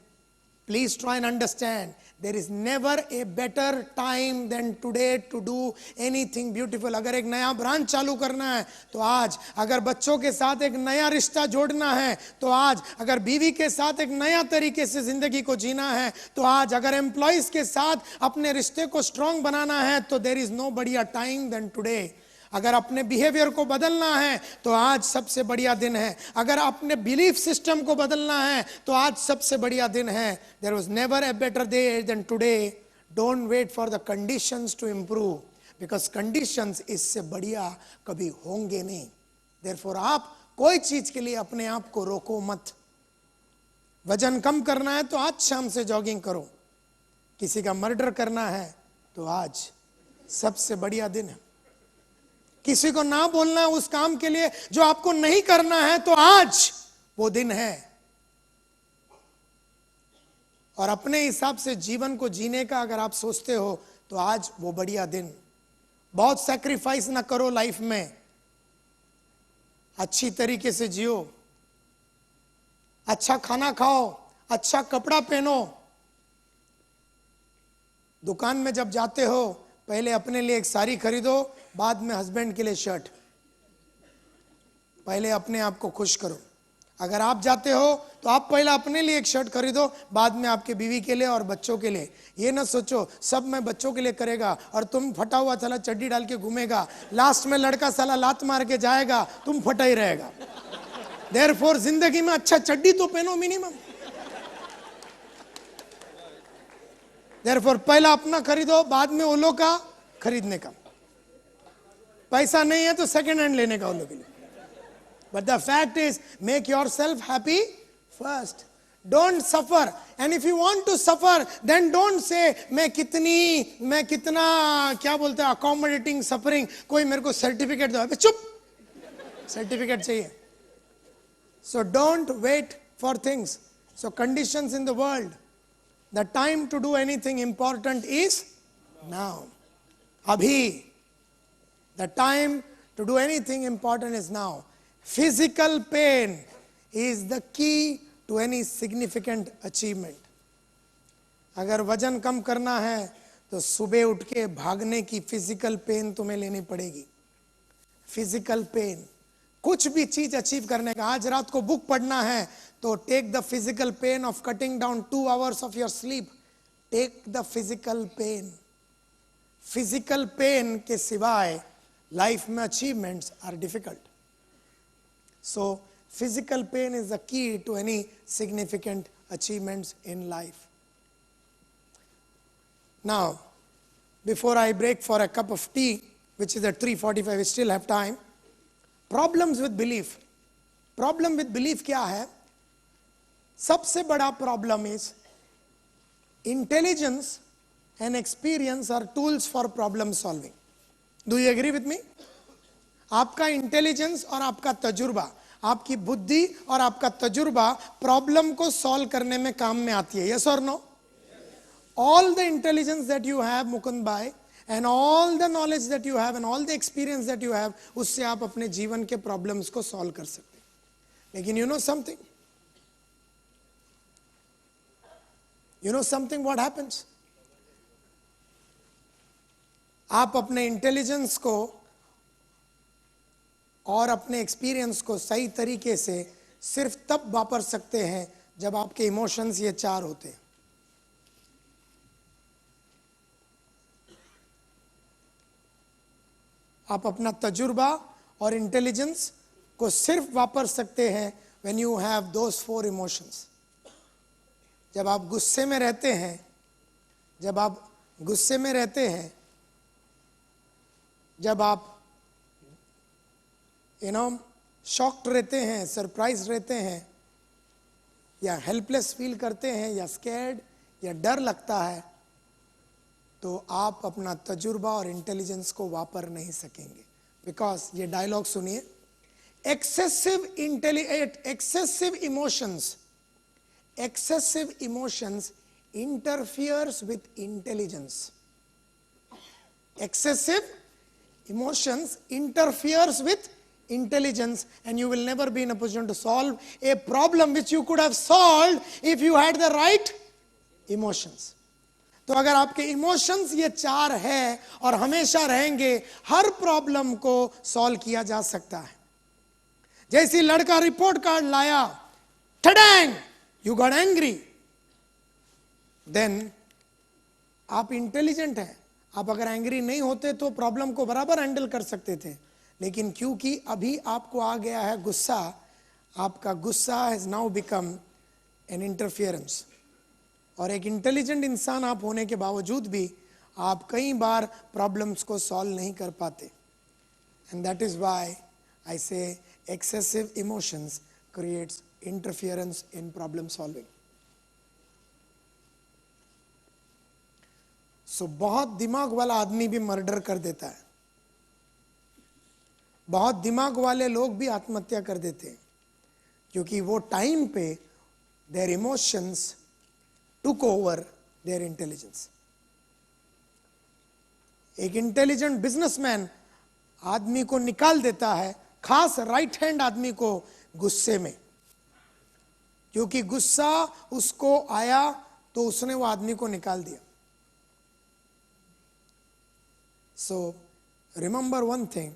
Please try and understand, there is never a better time than today to do anything beautiful. अगर एक नया ब्रांच चालू करना है तो आज, अगर बच्चों के साथ एक नया रिश्ता जोड़ना है तो आज, अगर बीवी के साथ एक नया तरीके से जिंदगी को जीना है तो आज, अगर एम्प्लॉइज के साथ अपने रिश्ते को स्ट्रांग बनाना है तो there is no बढ़िया time than today. अगर अपने बिहेवियर को बदलना है तो आज सबसे बढ़िया दिन है. अगर अपने बिलीफ सिस्टम को बदलना है तो आज सबसे बढ़िया दिन है. There was never a better day than today. Don't wait for the conditions to improve, because conditions इससे बढ़िया कभी होंगे नहीं. देयरफॉर आप कोई चीज के लिए अपने आप को रोको मत. वजन कम करना है तो आज शाम से जॉगिंग करो. किसी का मर्डर करना है तो आज सबसे बढ़िया दिन है. किसी को ना बोलना है उस काम के लिए जो आपको नहीं करना है तो आज वो दिन है. और अपने हिसाब से जीवन को जीने का अगर आप सोचते हो तो आज वो बढ़िया दिन. बहुत सैक्रिफाइस ना करो लाइफ में, अच्छी तरीके से जियो, अच्छा खाना खाओ, अच्छा कपड़ा पहनो. दुकान में जब जाते हो पहले अपने लिए एक साड़ी खरीदो, बाद में हस्बैंड के लिए शर्ट. पहले अपने आप को खुश करो. अगर आप जाते हो तो आप पहले अपने लिए एक शर्ट खरीदो, बाद में आपके बीवी के लिए और बच्चों के लिए. ये ना सोचो सब मैं बच्चों के लिए करेगा और तुम फटा हुआ साला चड्डी डाल के घूमेगा, लास्ट में लड़का साला लात मार के जाएगा, तुम फटा ही रहेगा. देयरफॉर जिंदगी में अच्छा चड्डी तो पहनो मिनिमम. देयरफॉर पहला अपना खरीदो, बाद में ओलो का खरीदने का. पैसा नहीं है तो सेकेंड हैंड लेने का ओलो के लिए. But the fact is, make yourself happy first. Don't suffer. And if you want to suffer, then don't say मैं कितना क्या बोलते हैं accommodating suffering. कोई मेरे को सर्टिफिकेट दो. चुप, सर्टिफिकेट चाहिए. So don't wait for things. So conditions in the world The time to do anything important is now. Abhi. The time to do anything important is now. Physical pain is the key to any significant achievement. अगर वजन कम करना है तो सुबह उठ के भागने की फिजिकल पेन तुम्हें लेनी पड़ेगी. Physical pain. कुछ भी चीज अचीव करने का. आज रात को बुक पढ़ना है तो take the physical pain of cutting down 2 hours of your sleep. Take the physical pain. Physical pain के सिवाय लाइफ में achievements are difficult. So physical pain is the key to any significant achievements in life. Now, before I break for a cup of tea, which is at 3:45, we still have time. Problems with belief. Problem with belief क्या है? सबसे बड़ा problem is intelligence and experience are tools for problem solving. Do you agree with me? आपका इंटेलिजेंस और आपका तजुर्बा, आपकी बुद्धि और आपका तजुर्बा प्रॉब्लम को सॉल्व करने में काम में आती है. Yes or no? All the intelligence that you have, Mukund bhai, and all the knowledge that you have and all the experience that you have, उससे आप अपने जीवन के problems को solve कर सकते हैं. लेकिन you know something what happens? आप अपने इंटेलिजेंस को और अपने एक्सपीरियंस को सही तरीके से सिर्फ तब वापर सकते हैं जब आपके इमोशंस ये 4 होते हैं. आप अपना तजुर्बा और इंटेलिजेंस को सिर्फ वापर सकते हैं when you have those 4 emotions. जब आप गुस्से में रहते हैं, जब आप शॉक्ड रहते हैं, सरप्राइज रहते हैं, या हेल्पलेस फील करते हैं, या स्कैर्ड, या डर लगता है, तो आप अपना तजुर्बा और इंटेलिजेंस को वापर नहीं सकेंगे. बिकॉज ये डायलॉग सुनिए. excessive emotions interferes with intelligence. Excessive emotions interferes with intelligence, and you will never be in a position to solve a problem which you could have solved if you had the right emotions. तो अगर आपके इमोशंस ये 4 है और हमेशा रहेंगे, हर प्रॉब्लम को सॉल्व किया जा सकता है. जैसे लड़का रिपोर्ट कार्ड लाया, ठडैंग, यू गॉट एंग्री, देन आप इंटेलिजेंट हैं. आप अगर एंग्री नहीं होते तो प्रॉब्लम को बराबर हैंडल कर सकते थे. लेकिन क्योंकि अभी आपको आ गया है गुस्सा, आपका गुस्सा has now become an interference. और एक इंटेलिजेंट इंसान आप होने के बावजूद भी आप कई बार प्रॉब्लम्स को सॉल्व नहीं कर पाते. And that is why I से एक्सेसिव इमोशंस क्रिएट्स इंटरफियरेंस इन प्रॉब्लम सॉल्विंग. सो बहुत दिमाग वाला आदमी भी मर्डर कर देता है. बहुत दिमाग वाले लोग भी आत्महत्या कर देते हैं, क्योंकि वो टाइम पे their emotions took over their intelligence. एक इंटेलिजेंट बिजनेसमैन आदमी को निकाल देता है, खास राइट हैंड आदमी को, गुस्से में. क्योंकि गुस्सा उसको आया तो उसने वो आदमी को निकाल दिया. So remember one thing,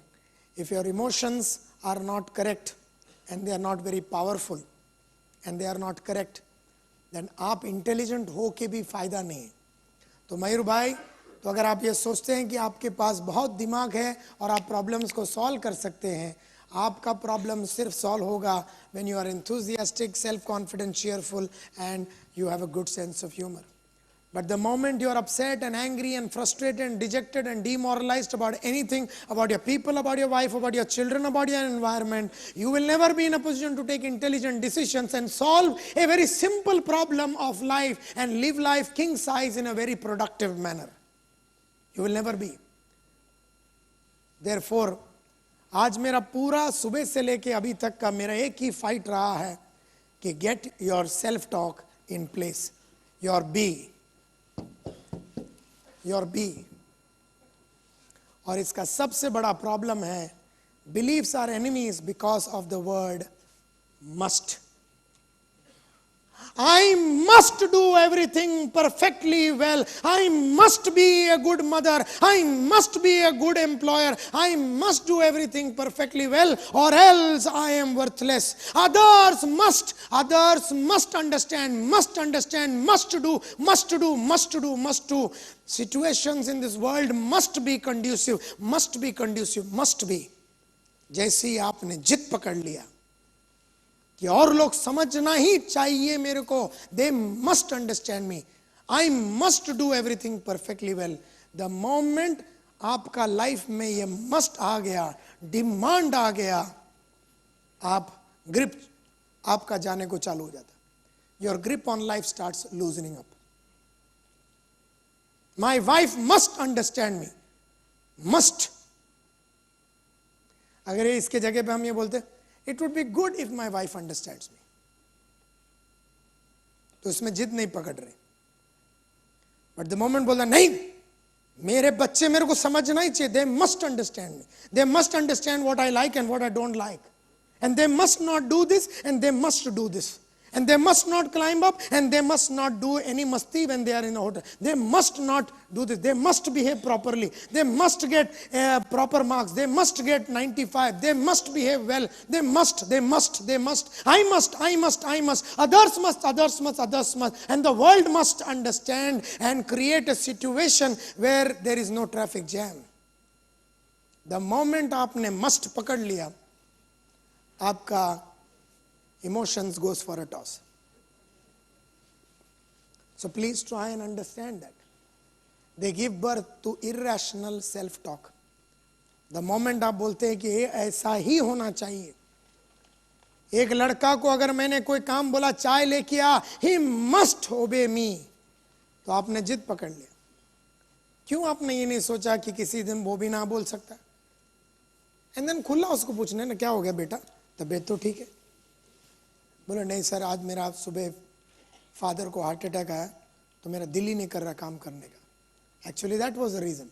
if your emotions are not correct and they are not very powerful and they are not correct, then आप इंटेलिजेंट हो के भी फायदा नहीं है. तो मयूर भाई, तो अगर आप ये सोचते हैं कि आपके पास बहुत दिमाग है और आप प्रॉब्लम्स को सॉल्व कर सकते हैं, आपका प्रॉब्लम सिर्फ सॉल्व होगा when you are enthusiastic, self confident, cheerful and you have a good sense of humor. But the moment you are upset and angry and frustrated and dejected and demoralized about anything, about your people, about your wife, about your children, about your environment, you will never be in a position to take intelligent decisions and solve a very simple problem of life and live life king size in a very productive manner. You will never be. Therefore, आज मेरा पूरा सुबह से लेके अभी तक का मेरा एक ही फाइट रहा है कि get your self talk in place. Your be, your be. और इसका सबसे बड़ा प्रॉब्लम है, beliefs are enemies because of the word must. I must do everything perfectly well. I must be a good mother. I must be a good employer. I must do everything perfectly well, or else I am worthless. Others must understand, must do. Situations in this world must be conducive. जैसे ही आपने जिद पकड़ लिया कि और लोग समझना ही चाहिए मेरे को, they must understand me, I must do everything perfectly well, the moment आपका लाइफ में ये मस्ट आ गया, डिमांड आ गया, आप ग्रिप आपका जाने को चालू हो जाता, your grip on life starts loosening up. My wife must understand me, must. अगर इसके जगह पे हम ये बोलते It would be good if my wife understands me, तो इसमें जिद नहीं पकड़ रहे। बट द मोमेंट बोला नहीं, मेरे बच्चे मेरे को समझना ही चाहिए, they must understand me, they must understand what I like and what I don't like, and they must not do this and they must do this, and they must not climb up and they must not do any masti when they are in a hotel. They must not do this. They must behave properly. They must get proper marks. They must get 95. They must behave well. They must. I must. Others must. And the world must understand and create a situation where there is no traffic jam. The moment आपने must पकड़ लिया, आपका emotions goes for a toss. So please try and understand that. They give birth to irrational self-talk. The moment आप बोलते हैं कि ये ऐसा ही होना चाहिए, एक लड़का को अगर मैंने कोई काम बोला, चाय लेके आ, he must obey me, तो आपने जिद पकड़ लिया। क्यों आपने ये नहीं सोचा कि किसी दिन वो भी ना बोल सकता? एंड देन खुला उसको पूछने ना, क्या हो गया बेटा, तबीयत तो ठीक है? बोले नहीं सर, आज मेरा सुबह फादर को हार्ट अटैक आया तो मेरा दिल ही नहीं कर रहा काम करने का। Actually that was the reason,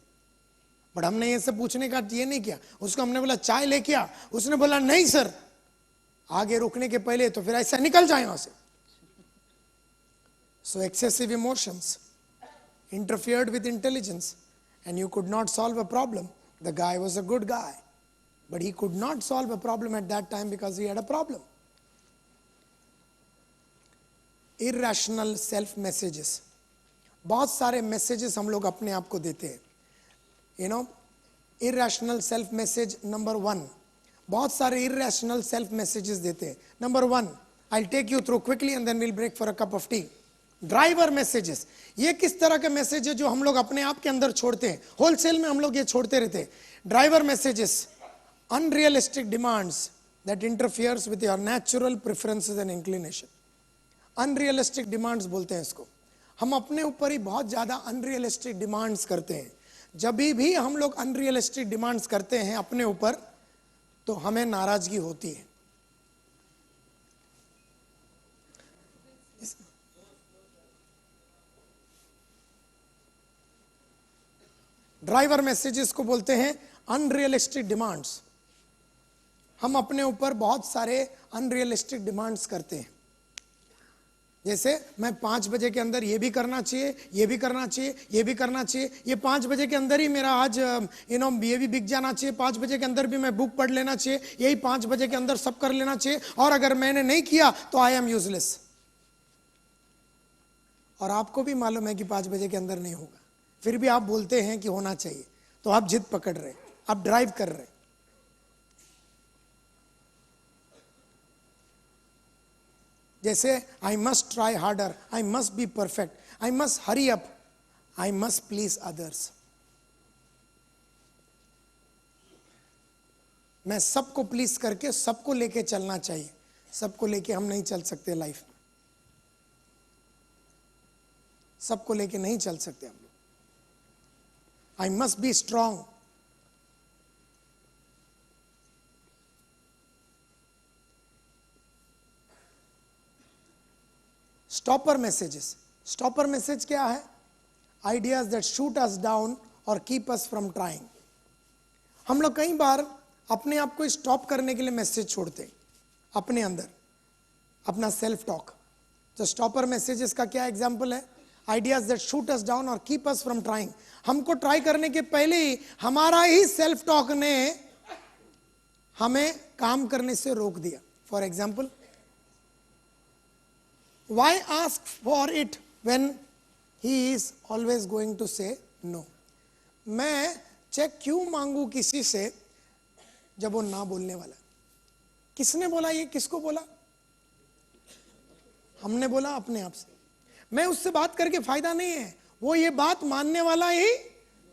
but हमने ये सब पूछने का ये नहीं किया। उसको हमने बोला चाय लेके आ, उसने बोला नहीं सर, आगे रुकने के पहले तो फिर ऐसा निकल जाए वहां से। सो excessive emotions interfered with intelligence and you could not solve a problem. The guy was a good guy, but he could not solve a problem at that time because he had a problem. Irrational self messages. बहुत सारे मैसेजेस हम लोग अपने आप को देते हैं, you know. Irrational self message number 1, बहुत सारे इरेशनल सेल्फ मैसेजेस देते हैं। Number 1, I take you through quickly and then we'll break for a cup of tea. Driver messages, ये किस तरह के मैसेज है जो हम लोग अपने आप के अंदर छोड़ते हैं, होलसेल में हम लोग ये छोड़ते रहते हैं। Driver messages, unrealistic demands that interferes with your natural preferences and inclination. Unrealistic demands बोलते हैं इसको। हम अपने ऊपर ही बहुत ज्यादा अनरियलिस्टिक डिमांड्स करते हैं। जब भी हम लोग अनरियलिस्टिक डिमांड्स करते हैं अपने ऊपर, तो हमें नाराजगी होती है। ड्राइवर मैसेजेस को बोलते हैं अनरियलिस्टिक डिमांड्स। हम अपने ऊपर बहुत सारे अनरियलिस्टिक डिमांड्स करते हैं, जैसे मैं 5 बजे के अंदर ये भी करना चाहिए, ये भी करना चाहिए, ये भी करना चाहिए, ये 5 बजे के अंदर ही मेरा आज ये भी बिक जाना चाहिए, 5 बजे के अंदर भी मैं बुक पढ़ लेना चाहिए, यही 5 बजे के अंदर सब कर लेना चाहिए, और अगर मैंने नहीं किया तो आई एम यूजलेस। और आपको भी मालूम है कि 5 बजे के अंदर नहीं होगा, फिर भी आप बोलते हैं कि होना चाहिए, तो आप जिद पकड़ रहे, आप ड्राइव कर रहे। जैसे I must try harder, I must be perfect, I must hurry up, I must please others. मैं सबको प्लीज करके सबको लेके चलना चाहिए। सबको लेके हम नहीं चल सकते लाइफ में, सबको लेके नहीं चल सकते हम लोग। I must be strong. Stopper messages. Stopper message क्या है? Ideas that shoot us down और कीप अस फ्रॉम ट्राइंग। हम लोग कई बार अपने आप को स्टॉप करने के लिए मैसेज छोड़ते हैं अपने अंदर, अपना सेल्फ टॉक। तो स्टॉपर मैसेजेस का क्या एग्जाम्पल है? Ideas that shoot us down और कीप अस फ्रॉम ट्राइंग। हमको ट्राई करने के पहले ही हमारा ही सेल्फ टॉक ने हमें काम करने से रोक दिया। For example, why ask for it when he is always going to say no. मैं चेक क्यों मांगू किसी से जब वो ना बोलने वाला? किसने बोला ये? किसको बोला? हमने बोला अपने आप से। मैं उससे बात करके फायदा नहीं है, वो ये बात मानने वाला ही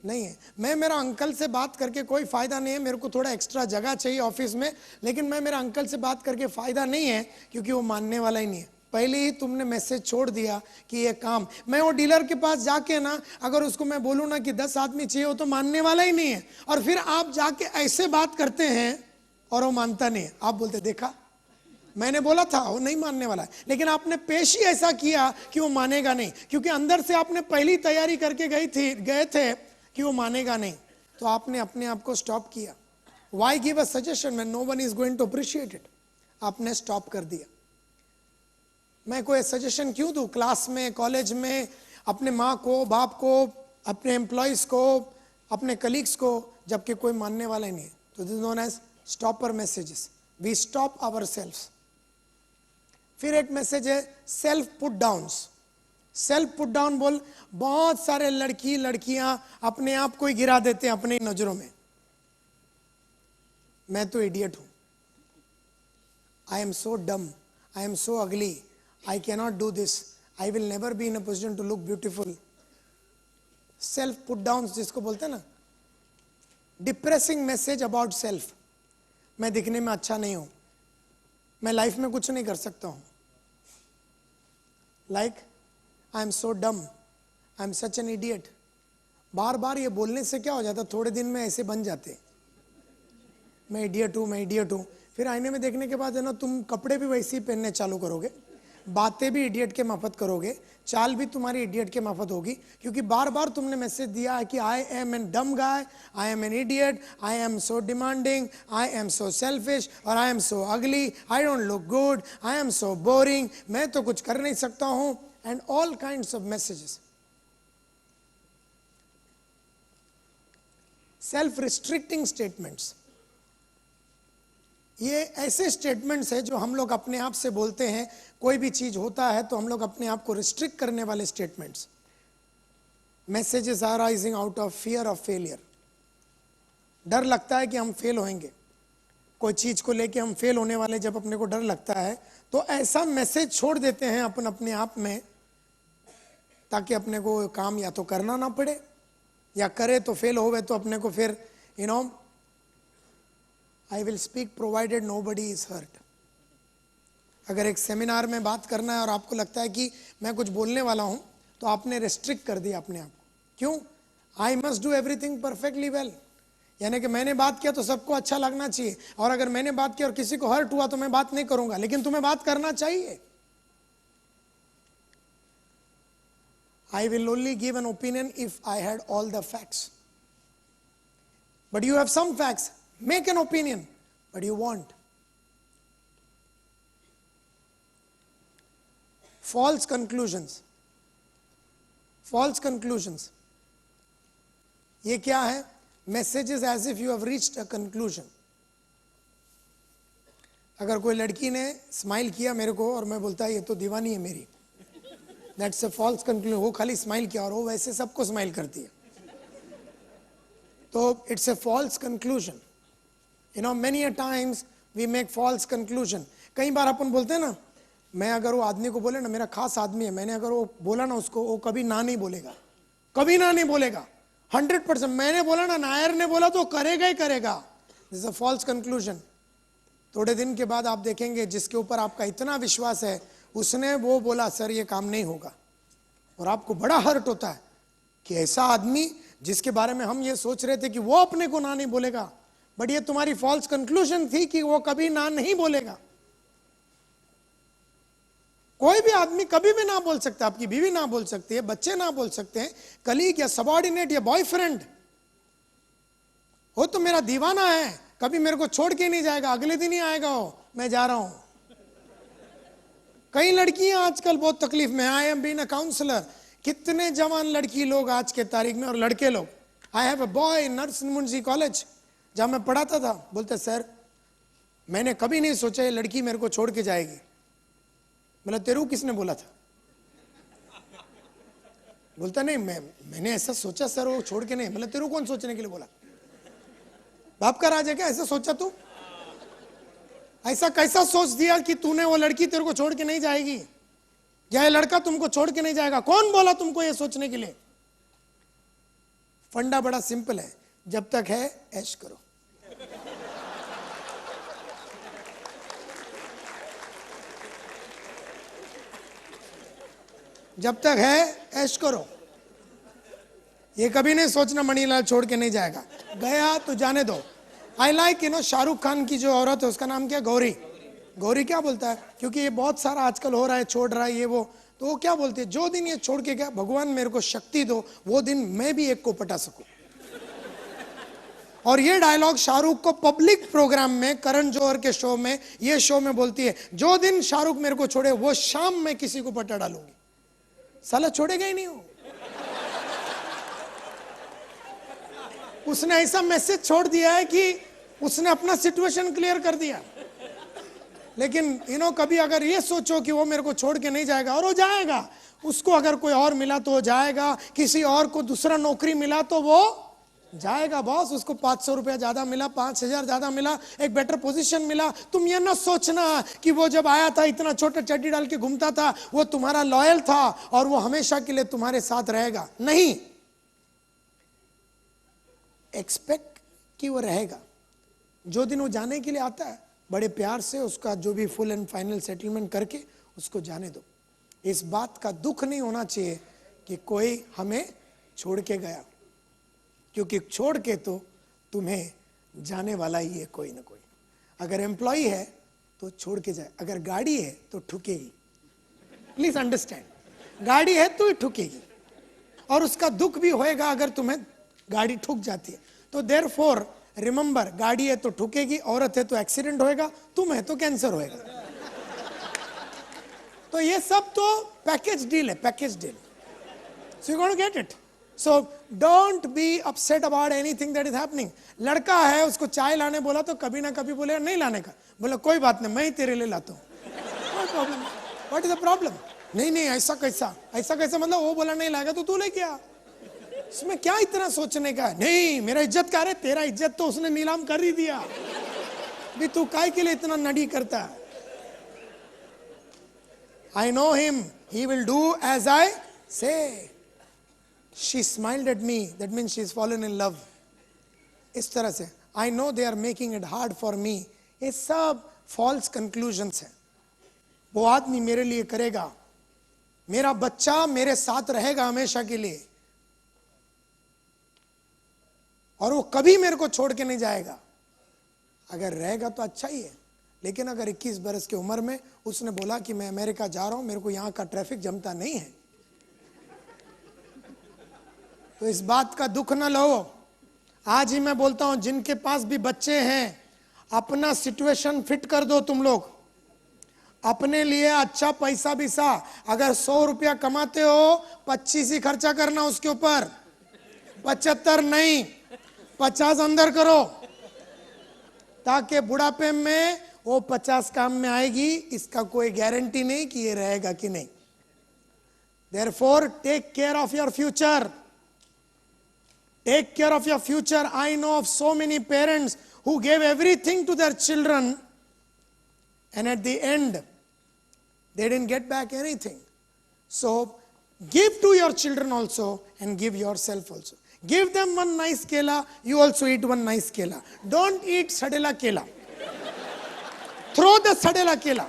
नहीं है। मैं मेरा अंकल से बात करके कोई फायदा नहीं है, मेरे को थोड़ा एक्स्ट्रा जगह चाहिए ऑफिस में, लेकिन मैं मेरा अंकल से बात करके फायदा नहीं है क्योंकि वो मानने वाला ही नहीं है। पहले ही तुमने मैसेज छोड़ दिया कि ये काम, मैं वो डीलर के पास जाके ना अगर उसको मैं बोलूँ ना कि 10 आदमी चाहिए, वो तो मानने वाला ही नहीं है। और फिर आप जाके ऐसे बात करते हैं और वो मानता नहीं है। आप बोलते देखा मैंने बोला था वो नहीं मानने वाला है, लेकिन आपने पेश ही ऐसा किया कि वो मानेगा नहीं, क्योंकि अंदर से आपने पहली तैयारी करके गए थे कि वो मानेगा नहीं। तो आपने अपने आप को स्टॉप किया। Why give a suggestion when no one is going to appreciate it? आपने स्टॉप कर दिया। मैं कोई सजेशन क्यों दूं क्लास में, कॉलेज में, अपने माँ को, बाप को, अपने एम्प्लॉयज को, अपने कलीग्स को, जबकि कोई मानने वाला ही नहीं है। तो this is known as stopper messages. We stop our self. फिर एक मैसेज है self put down. Self put down बोल, बहुत सारे लड़कियां अपने आप को ही गिरा देते हैं अपनी नजरों में। मैं तो इडियट हूं, आई am so dumb, I am so अगली, I cannot do this, I will never be in a position to look beautiful. Self put downs जिसको बोलते हैं ना, डिप्रेसिंग मैसेज अबाउट सेल्फ। मैं दिखने में अच्छा नहीं हूं, मैं लाइफ में कुछ नहीं कर सकता हूं, like I am so dumb, I am such an idiot. बार बार ये बोलने से क्या हो जाता, थोड़े दिन में ऐसे बन जाते, मैं इडियट हूं, मैं इडियट हूं। फिर आईने में देखने के बाद है ना, तुम कपड़े भी वैसे ही पहनने चालू करोगे, बातें भी इडियट के माफत करोगे, चाल भी तुम्हारी इडियट के माफत होगी, क्योंकि बार बार तुमने मैसेज दिया है कि आई am an dumb guy, I am an idiot, I am so demanding, I am so selfish, और I am so ugly, I don't look good, I am so boring, मैं तो कुछ कर नहीं सकता हूं, and all kinds of messages. Self restricting statements, ये ऐसे स्टेटमेंट्स है जो हम लोग अपने आप से बोलते हैं। कोई भी चीज होता है तो हम लोग अपने आप को रिस्ट्रिक्ट करने वाले statements. Messages are rising out of fear of failure. डर लगता है कि हम फेल होंगे, कोई चीज को लेके हम फेल होने वाले, जब अपने को डर लगता है तो ऐसा मैसेज छोड़ देते हैं अपन अपने आप में, ताकि अपने को काम या तो करना ना पड़े, या करे तो फेल होवे तो अपने को फिर I will speak provided nobody is hurt। अगर एक सेमिनार में बात करना है और आपको लगता है कि मैं कुछ बोलने वाला हूं, तो आपने रेस्ट्रिक्ट कर दिया अपने आप को। क्यों? आई must do everything perfectly well, यानी कि मैंने बात किया तो सबको अच्छा लगना चाहिए, और अगर मैंने बात किया और किसी को हर्ट हुआ तो मैं बात नहीं करूंगा, लेकिन तुम्हें बात करना चाहिए। I will only give an opinion if I had all the facts, but you have some facts, make an opinion, but you won't। False conclusions, false conclusions, ये क्या है? Messages as if you have reached a conclusion। अगर कोई लड़की ने स्माइल किया मेरे को और मैं बोलता ये तो दीवानी है मेरी, दैट्स अ फॉल्स कंक्लूजन। वो खाली स्माइल किया और वो वैसे सबको स्माइल करती है, तो it's a false conclusion. many a times we make false conclusion। कई बार अपन बोलते हैं ना, मैं अगर वो आदमी को बोले ना मेरा खास आदमी है, मैंने अगर वो बोला ना उसको, वो कभी ना नहीं बोलेगा, कभी ना नहीं बोलेगा, 100%। मैंने बोला ना, नायर ने बोला तो करेगा ही करेगा। This is a false conclusion. थोड़े दिन के बाद आप देखेंगे जिसके ऊपर आपका इतना विश्वास है, उसने वो बोला सर ये काम नहीं होगा, और आपको बड़ा हर्ट होता है कि ऐसा आदमी जिसके बारे में हम ये सोच रहे थे कि वो अपने को ना नहीं बोलेगा, बट ये तुम्हारी फॉल्स कंक्लूजन थी कि वो कभी ना नहीं बोलेगा। कोई भी आदमी कभी भी ना बोल सकता, आपकी बीवी ना बोल सकती है, बच्चे ना बोल सकते हैं, कलीग या सबॉर्डिनेट या बॉयफ्रेंड वो तो मेरा दीवाना है, कभी मेरे को छोड़ के नहीं जाएगा, अगले दिन ही आएगा वो, मैं जा रहा हूं। कई लड़कियां आजकल बहुत तकलीफ में, I am been a counsellor, कितने जवान लड़की लोग आज के तारीख में और लड़के लोग। I have a boy in Narsingh college, जहां मैं पढ़ाता था, बोलते सर मैंने कभी नहीं सोचा ये लड़की मेरे को छोड़ के जाएगी। बोला तेरू किसने बोला था? बोलता नहीं मैंने ऐसा सोचा सर, वो छोड़ के नहीं। बोला तेरू कौन सोचने के लिए बोला? बाप का राज है क्या? ऐसा सोचा तू? ऐसा कैसा सोच दिया कि तूने वो लड़की तेरे को छोड़ के नहीं जाएगी या ये लड़का तुमको छोड़ के नहीं जाएगा? कौन बोला तुमको ये सोचने के लिए? फंडा बड़ा सिंपल है, जब तक है ऐश करो। जब तक है ऐश करो। ये कभी नहीं सोचना मणिलाल छोड़ के नहीं जाएगा, गया तो जाने दो। आई लाइक शाहरुख खान की जो औरत है उसका नाम क्या? गौरी। गौरी क्या बोलता है, क्योंकि ये बहुत सारा आजकल हो रहा है, छोड़ रहा है ये वो, तो वो क्या बोलती है, जो दिन ये छोड़ के गया भगवान मेरे को शक्ति दो वो दिन मैं भी एक को पटा सकूं। और ये डायलॉग शाहरुख को पब्लिक प्रोग्राम में, करण जौहर के शो में, ये शो में बोलती है, जो दिन शाहरुख मेरे को छोड़े वो शाम में किसी को पटा डालूंगी। साला छोड़ेगा ही नहीं हो। उसने ऐसा मैसेज छोड़ दिया है कि उसने अपना सिचुएशन क्लियर कर दिया। लेकिन कभी अगर ये सोचो कि वो मेरे को छोड़ के नहीं जाएगा, और वो जाएगा, उसको अगर कोई और मिला तो वो जाएगा, किसी और को दूसरा नौकरी मिला तो वो जाएगा। बॉस उसको 500 रुपया ज्यादा मिला, 5000 ज्यादा मिला, एक बेटर पोजीशन मिला, तुम ये ना सोचना कि वो जब आया था इतना छोटा चड्डी डाल के घूमता था, वो तुम्हारा लॉयल था और वो हमेशा के लिए तुम्हारे साथ रहेगा। नहीं, एक्सपेक्ट कि वो रहेगा। जो दिन वो जाने के लिए आता है, बड़े प्यार से उसका जो भी फुल एंड फाइनल सेटलमेंट करके उसको जाने दो। इस बात का दुख नहीं होना चाहिए कि कोई हमें छोड़ के गया, क्योंकि छोड़ के तो तुम्हें जाने वाला ही है कोई ना कोई। अगर एम्प्लॉय है तो छोड़ के जाए, अगर गाड़ी है तो ठुकेगी। प्लीज अंडरस्टैंड, गाड़ी है तो ही ठुकेगी और उसका दुख भी होएगा अगर तुम्हें गाड़ी ठुक जाती है। तो देयरफॉर रिमेंबर, गाड़ी है तो ठुकेगी, औरत है तो एक्सीडेंट होएगा, तुम है तो कैंसर होएगा। तो ये सब तो पैकेज डील है, package deal. So you gonna get it. So don't be upset about anything that is happening. लड़का है, उसको चाय लाने बोला तो कभी ना कभी बोले नहीं लाने का, बोला कोई बात नहीं मैं ही तेरे लिए लाता हूँ, कोई problem. What is the problem? नहीं नहीं ऐसा कैसा, ऐसा कैसा मतलब वो बोला नहीं लाएगा तो तू ले क्या, इसमें क्या इतना सोचने का? नहीं मेरा इज्जत का, अरे तेरा इज्जत तो उसने नीलाम कर ही दिया, भी तू काय के लिए इतना नडी करता है? I know him, he will do as I say. She smiled at me, that means she's fallen in love. इस तरह से I know they are making it hard for me. ये सब false conclusions है। वो आदमी मेरे लिए करेगा, मेरा बच्चा मेरे साथ रहेगा हमेशा के लिए, और वो कभी मेरे को छोड़ के नहीं जाएगा। अगर रहेगा तो अच्छा ही है, लेकिन अगर 21 बरस की उम्र में उसने बोला कि मैं अमेरिका जा रहा हूं, मेरे को यहां का ट्रैफिक जमता नहीं है, तो इस बात का दुख ना लो। आज ही मैं बोलता हूं, जिनके पास भी बच्चे हैं, अपना सिचुएशन फिट कर दो। तुम लोग अपने लिए अच्छा पैसा भी सा, अगर 100 रुपया कमाते हो 25 ही खर्चा करना उसके ऊपर, 75 नहीं, 50 अंदर करो, ताकि बुढ़ापे में वो 50 काम में आएगी। इसका कोई गारंटी नहीं कि ये रहेगा कि नहीं। Therefore, take care of your future. Take care of your future. I know of so many parents who gave everything to their children, and at the end, they didn't get back anything. So, give to your children also and give yourself also. Give them one nice kela, you also eat one nice kela. Don't eat sadela kela. Throw the sadela kela.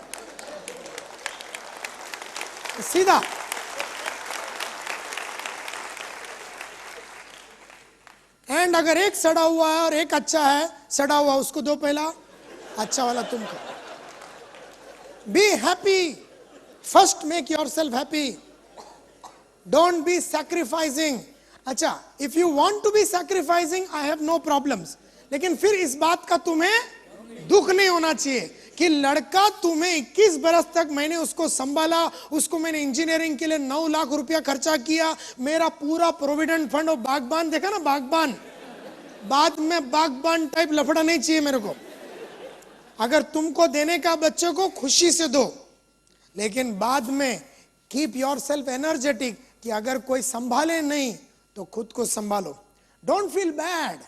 सीधा। एंड अगर एक सड़ा हुआ है और एक अच्छा है, सड़ा हुआ उसको दो पहला, अच्छा वाला तुम खाओ। Be happy, first make yourself happy, don't be sacrificing. अच्छा, if you want to be sacrificing, I have no problems, लेकिन फिर इस बात का तुम्हें दुख नहीं होना चाहिए कि लड़का तुम्हें 21 बरस तक मैंने उसको संभाला, उसको मैंने इंजीनियरिंग के लिए 9 लाख रुपया खर्चा किया, मेरा पूरा प्रोविडेंट फंड, और बागबान देखा ना, बागबान, बाद में बागबान टाइप लफड़ा नहीं चाहिए मेरे को। अगर तुमको देने का बच्चों को खुशी से दो, लेकिन बाद में कीप योर सेल्फ एनर्जेटिक कि अगर कोई संभाले नहीं तो खुद को संभालो। Don't feel bad,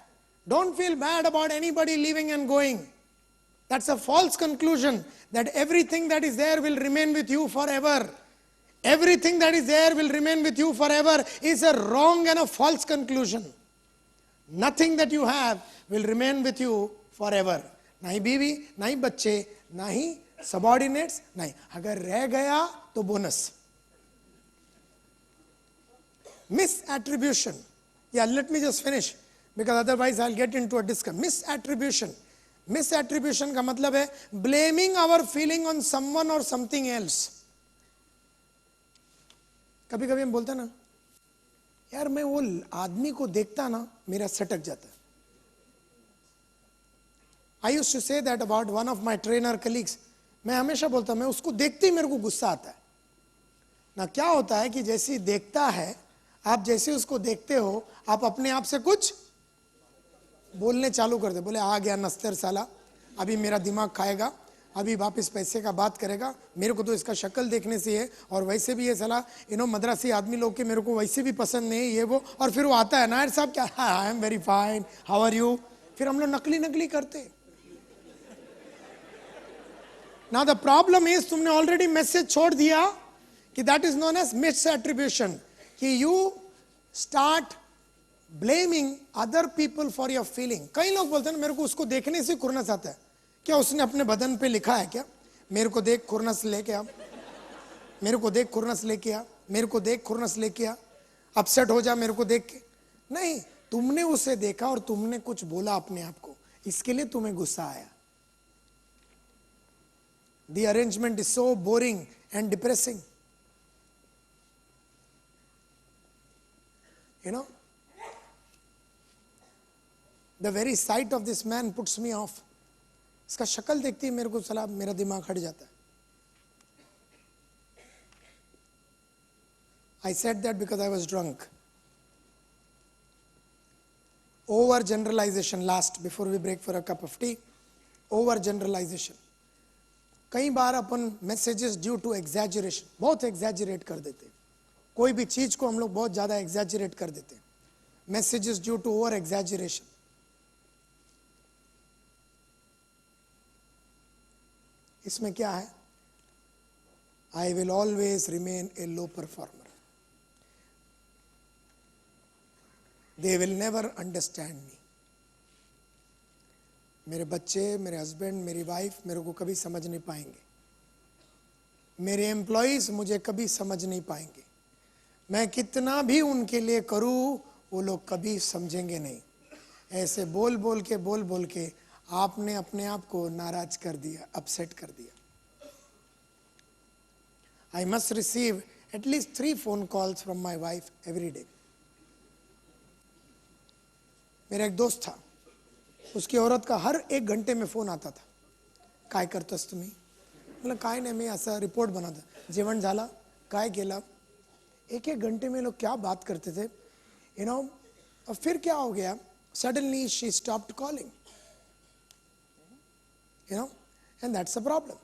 don't feel bad about anybody living and going. That's a false conclusion that everything that is there will remain with you forever. Everything that is there will remain with you forever is a wrong and a false conclusion. Nothing that you have will remain with you forever. नहीं बीवी, नहीं बच्चे, नहीं सबॉर्डिनेट्स, नहीं, अगर रह गया तो bonus. Misattribution. Yeah, let me just finish because otherwise I'll get into a discussion. Misattribution. Misattribution का मतलब है blaming our feeling on someone or something else. कभी कभी हम बोलते हैं ना, यार मैं वो आदमी को देखता ना मेरा सटक जाता है। I used to say that about one of my trainer colleagues. मैं हमेशा बोलता मैं उसको देखते ही मेरे को गुस्सा आता है ना। क्या होता है कि जैसे देखता है, आप जैसे उसको देखते हो, आप अपने आप से कुछ बोलने चालू कर दे। बोले आ गया नस्तर साला, अभी मेरा दिमाग खाएगा, अभी वापस पैसे का बात करेगा, मेरे को तो इसका शक्ल देखने से है, और वैसे भी ये साला मद्रासी आदमी लोग के मेरे को वैसे भी पसंद नहीं ये वो। और फिर वो आता है, नायर साहब क्या, I am very fine, how are you. फिर हम लोग नकली नकली करते। नाउ द प्रॉब्लम इज तुमने ऑलरेडी मैसेज छोड़ दिया कि that is known as misattribution, कि you start blaming other people for your feeling. कई लोग बोलते हैं मेरे को उसको देखने से खुरनस आता है। क्या उसने अपने बदन पे लिखा है क्या, मेरे को देख खुरनस लेके आ, मेरे को देख खुरनस लेके आ, मेरे को देख खुरनस लेके आ, अपसेट हो जा मेरे को देख के। नहीं, तुमने उसे देखा और तुमने कुछ बोला अपने आप को, इसके लिए तुम्हें गुस्सा आया। The arrangement is so boring and depressing, you know. The very sight of this man puts me off. इसका शक्ल देखती है मेरे को सलाह, मेरा दिमाग हट जाता है। I said that because I was drunk. Over generalization last, before we break for a cup of tea. Over generalization. कई बार अपन messages due to exaggeration, बहुत exaggerate कर देते हैं। कोई भी चीज को हम लोग बहुत ज्यादा exaggerate कर देते हैं। Messages due to over exaggeration. इसमें क्या है, I will always remain A low performer, they will never understand me. मेरे बच्चे, मेरे हस्बैंड, मेरी वाइफ मेरे को कभी समझ नहीं पाएंगे, मेरे एम्प्लॉयज मुझे कभी समझ नहीं पाएंगे, मैं कितना भी उनके लिए करूं वो लोग कभी समझेंगे नहीं। ऐसे बोल बोल के आपने अपने आप को नाराज कर दिया, अपसेट कर दिया। I must receive at least 3 phone calls from my wife every day. मेरा एक दोस्त था, उसकी औरत का हर 1 घंटे में फोन आता था, काय करतोस तुम्ही? मतलब काय नाही, मी असं रिपोर्ट बनवतो, जेवण झाला, काय केलं। 1-1 घंटे में लोग क्या बात करते थे, यू नो। और फिर क्या हो गया, suddenly she stopped calling, you know, and that's a problem.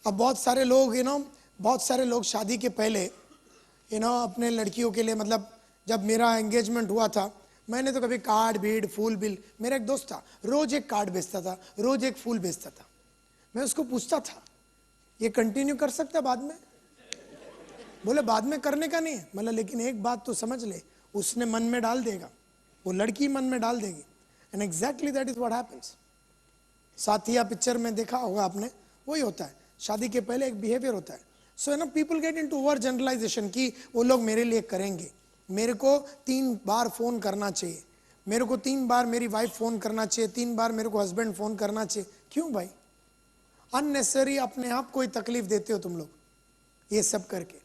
अब बहुत सारे लोग, बहुत सारे लोग शादी के पहले, अपने लड़कियों के लिए, मतलब जब मेरा एंगेजमेंट हुआ था, मैंने तो कभी कार्ड भीड़ फूल बिल, मेरा एक दोस्त था रोज एक कार्ड बेचता था, रोज एक फूल बेचता था। मैं उसको पूछता था ये कंटिन्यू कर सकता बाद में? बोले बाद में करने का नहीं है। मतलब लेकिन एक बात तो समझ ले, उसने मन में डाल देगा, वो लड़की मन में डाल देगी। And exactly that is what happens. Saathiya picture में देखा होगा आपने, वही होता है। शादी के पहले एक बिहेवियर होता है। सो people get into over generalization कि वो लोग मेरे लिए करेंगे, मेरे को 3 बार फोन करना चाहिए, मेरे को 3 बार मेरी वाइफ फोन करना चाहिए, 3 बार मेरे को हस्बैंड फोन करना चाहिए। क्यों भाई? अननेसेसरी अपने आप को ही तकलीफ देते हो तुम लोग ये सब करके।